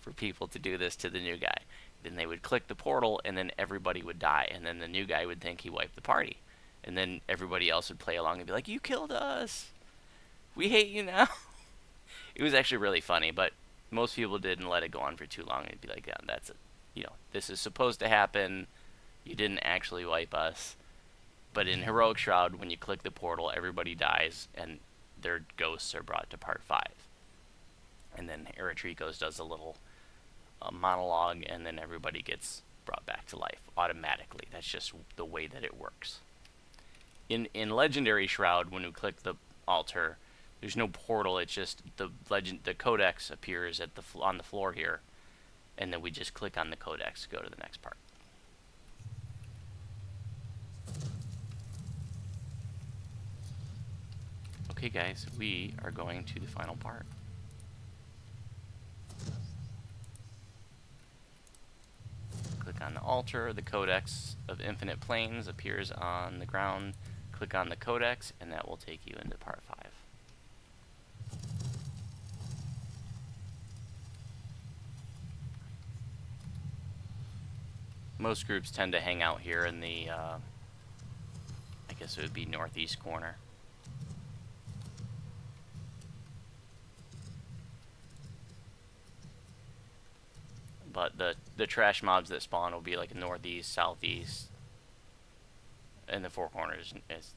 for people to do this to the new guy. Then they would click the portal, and then everybody would die, and then the new guy would think he wiped the party. And then everybody else would play along and be like, you killed us! We hate you now! It was actually really funny, but most people didn't let it go on for too long. It'd be like, yeah, that's it. This is supposed to happen. You didn't actually wipe us. But in Heroic Shroud, when you click the portal, everybody dies, and their ghosts are brought to part 5. And then Eretricos does a little monologue, and then everybody gets brought back to life automatically. That's just the way that it works. In Legendary Shroud, when you click the altar, there's no portal. It's just the codex appears on the floor here, and then we just click on the codex to go to the next part. Okay, guys, we are going to the final part. Click on the altar. The Codex of Infinite Planes appears on the ground. Click on the Codex, and that will take you into part 5. Most groups tend to hang out here in the, I guess it would be northeast corner. But the trash mobs that spawn will be like northeast, southeast, and the 4 corners is,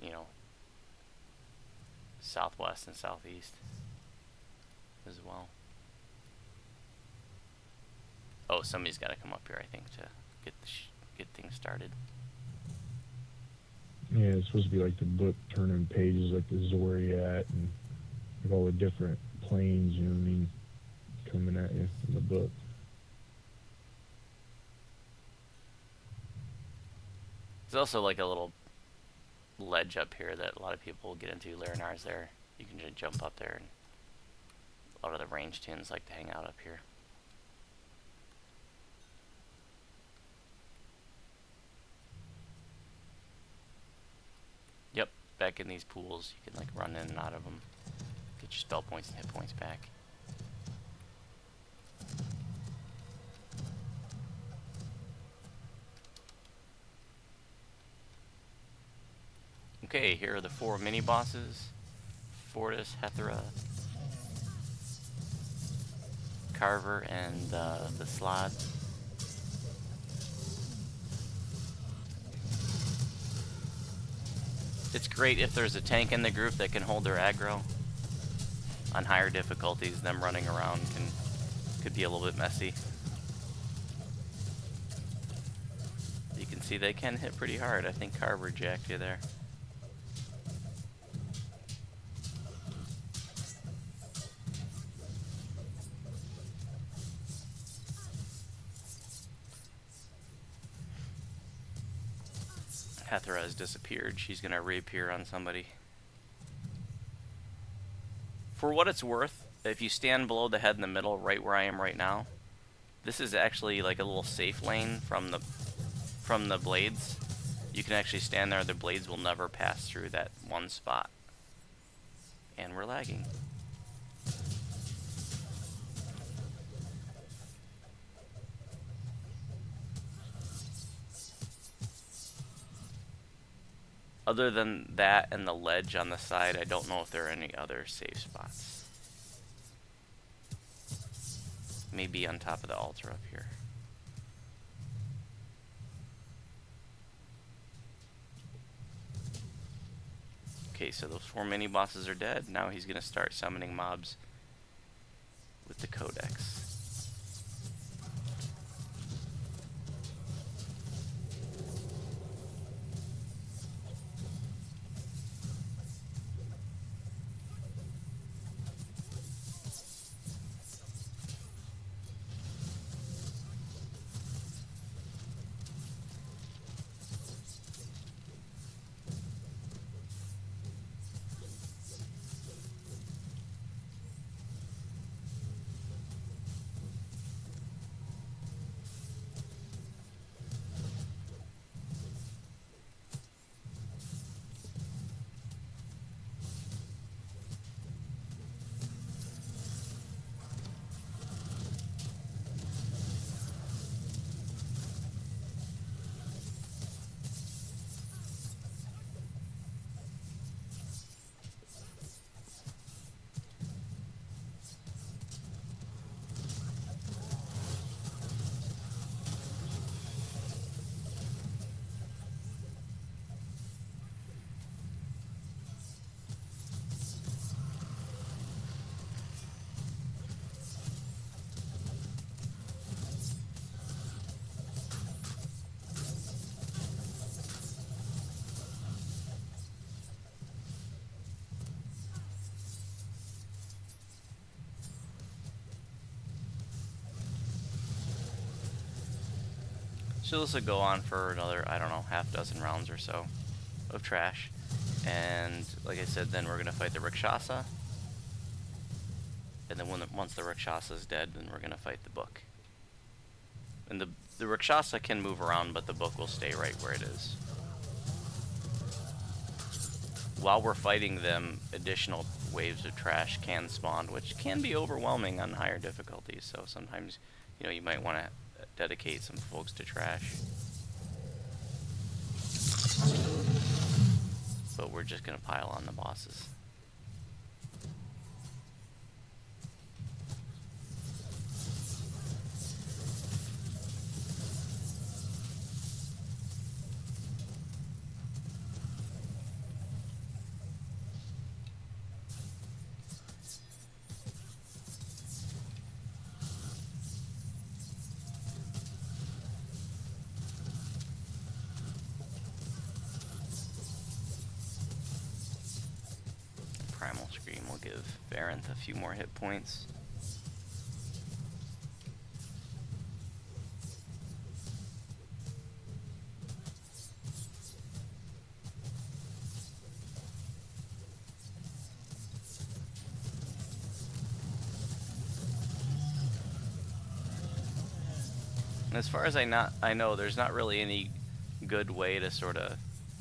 southwest and southeast as well. Oh, somebody's got to come up here, I think, to get things started. Yeah, it's supposed to be like the book turning pages, like the Zoriat, and like all the different planes, coming at you in the book. There's also like a little ledge up here that a lot of people will get into. Larinar's there. You can just jump up there, and a lot of the range tunes like to hang out up here. Yep, back in these pools, you can like run in and out of them. Get your spell points and hit points back. Okay, here are the 4 mini bosses. Fortis, Hethra, Carver, and the Slod. It's great if there's a tank in the group that can hold their aggro. On higher difficulties, them running around could be a little bit messy. You can see they can hit pretty hard. I think Carver jacked you there. Hethra has disappeared. She's gonna reappear on somebody. For what it's worth, if you stand below the head in the middle, right where I am right now, this is actually like a little safe lane from the blades. You can actually stand there, the blades will never pass through that one spot. And we're lagging. Other than that and the ledge on the side, I don't know if there are any other safe spots. Maybe on top of the altar up here. Okay, so those 4 mini bosses are dead. Now he's gonna start summoning mobs with the codex. So this will go on for another, I don't know, half dozen rounds or so of trash. And like I said, then we're going to fight the Rakshasa. And then once the Rakshasa is dead, then we're going to fight the book. And the Rakshasa can move around, but the book will stay right where it is. While we're fighting them, additional waves of trash can spawn, which can be overwhelming on higher difficulties. So sometimes, you might want to dedicate some folks to trash. But we're just gonna pile on the bosses. Primal Scream will give Varanth a few more hit points. As far as I know, there's not really any good way to sort of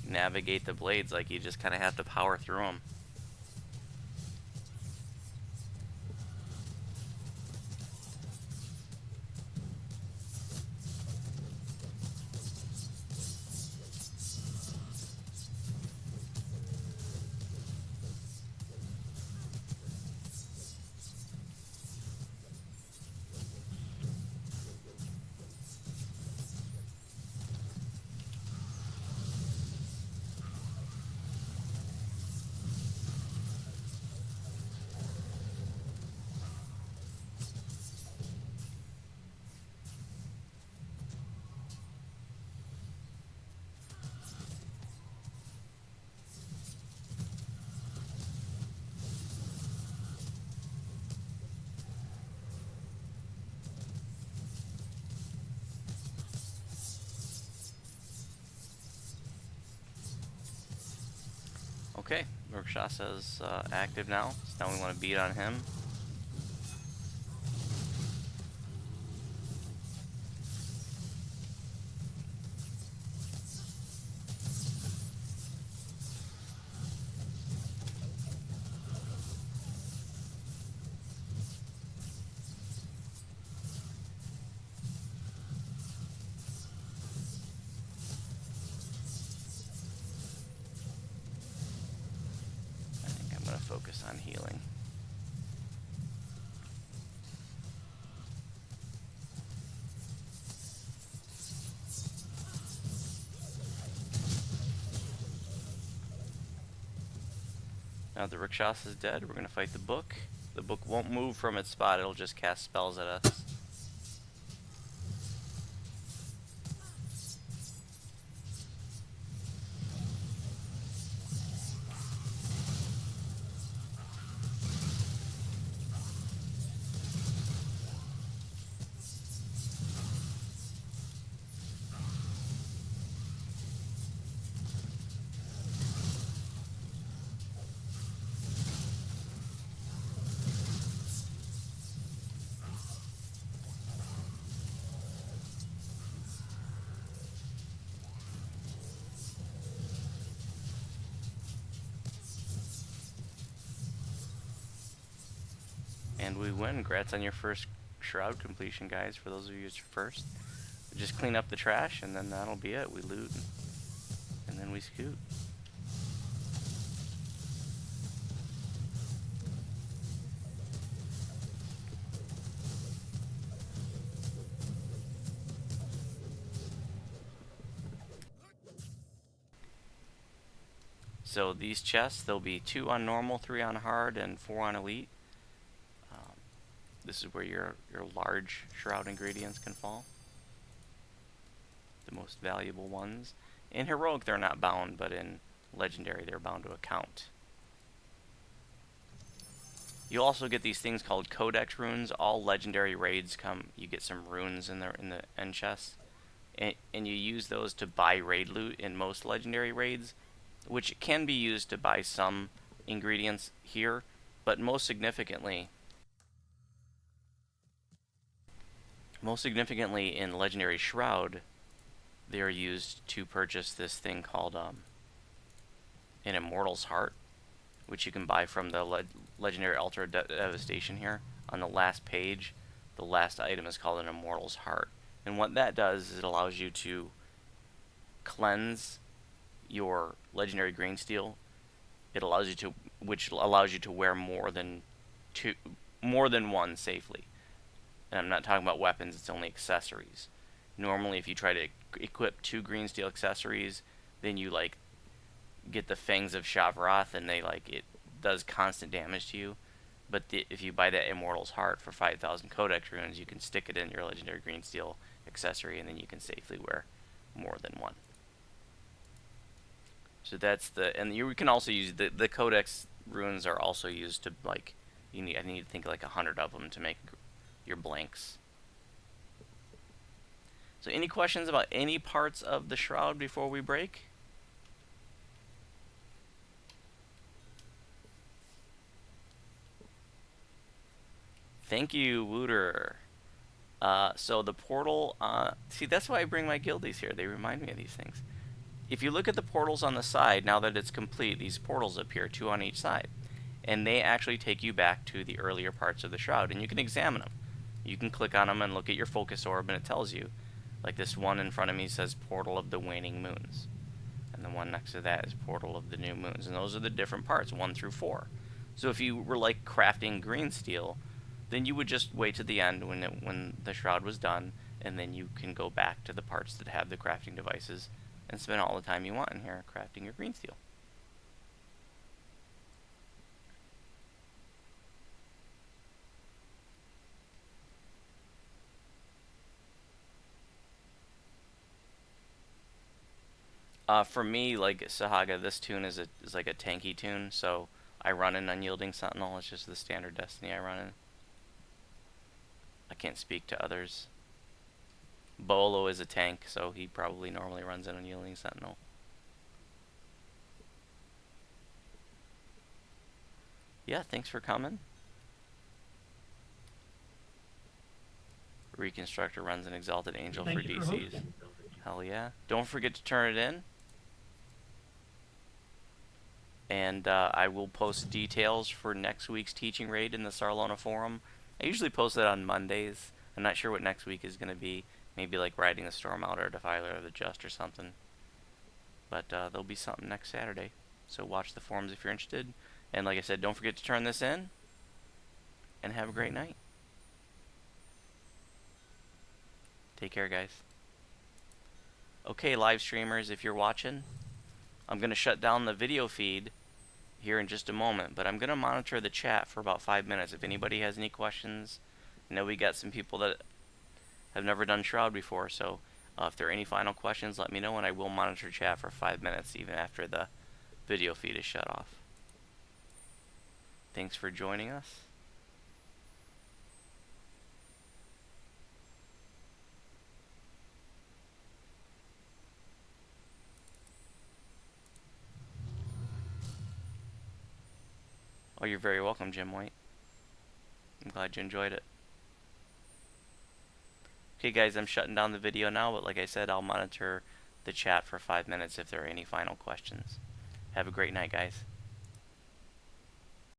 navigate the blades. Like, you just kind of have to power through them. Okay, Rakshasa's active now, so now we want to beat on him. I think I'm going to focus on healing. Now that Rakshasa is dead, we're going to fight the book. The book won't move from its spot, it'll just cast spells at us. And we win. Congrats on your first Shroud completion, guys. For those of you who's first, just clean up the trash, and then that'll be it. We loot, and then we scoot. So these chests, there'll be 2 on normal, 3 on hard, and 4 on elite. This is where your large Shroud ingredients can fall. The most valuable ones. In Heroic, they're not bound, but in Legendary, they're bound to a count. You'll also get these things called Codex runes. All Legendary raids come, you get some runes in the end chest. And you use those to buy raid loot in most Legendary raids, which can be used to buy some ingredients here, but most significantly in Legendary Shroud, they're used to purchase this thing called an Immortal's Heart, which you can buy from the Legendary Altar of Devastation here. On the last page, the last item is called an Immortal's Heart. And what that does is it allows you to cleanse your Legendary Green Steel. Which allows you to wear more than one safely. And I'm not talking about weapons, it's only accessories. Normally, if you try to equip 2 green steel accessories, then you like get the Fangs of Shavroth, and it does constant damage to you. But if you buy that Immortal's Heart for 5,000 Codex runes, you can stick it in your Legendary Green Steel accessory, and then you can safely wear more than one. So that's and you can also use the Codex runes are also used to I need to think 100 of them to make your blanks. So any questions about any parts of the Shroud before we break? Thank you, Wooter. So the portal, see, that's why I bring my guildies here. They remind me of these things. If you look at the portals on the side, now that it's complete, these portals appear, 2 on each side. And they actually take you back to the earlier parts of the Shroud, and you can examine them. You can click on them and look at your focus orb, and it tells you. Like this one in front of me says Portal of the Waning Moons. And the one next to that is Portal of the New Moons. And those are the different parts, 1 through 4. So if you were like crafting green steel, then you would just wait to the end when the Shroud was done, and then you can go back to the parts that have the crafting devices and spend all the time you want in here crafting your green steel. For me, like Sahaga, this tune is like a tanky tune, so I run an Unyielding Sentinel. It's just the standard Destiny I run in. I can't speak to others. Bolo is a tank, so he probably normally runs an Unyielding Sentinel. Yeah, thanks for coming. Reconstructor runs an Exalted Angel Thank for you for DCs. hosting. Hell yeah. Don't forget to turn it in. And I will post details for next week's teaching raid in the Sarlona forum. I usually post that on Mondays. I'm not sure what next week is going to be. Maybe like Riding the Storm Out or Defiler of the Just or something. But there'll be something next Saturday. So watch the forums if you're interested. And like I said, don't forget to turn this in. And have a great night. Take care, guys. Okay, live streamers, if you're watching, I'm going to shut down the video feed here in just a moment, but I'm going to monitor the chat for about 5 minutes. If anybody has any questions, I know we got some people that have never done Shroud before, so if there are any final questions, let me know, and I will monitor chat for 5 minutes even after the video feed is shut off. Thanks for joining us. Oh, you're very welcome, Jim White. I'm glad you enjoyed it. Okay, guys, I'm shutting down the video now, but like I said, I'll monitor the chat for 5 minutes if there are any final questions. Have a great night, guys.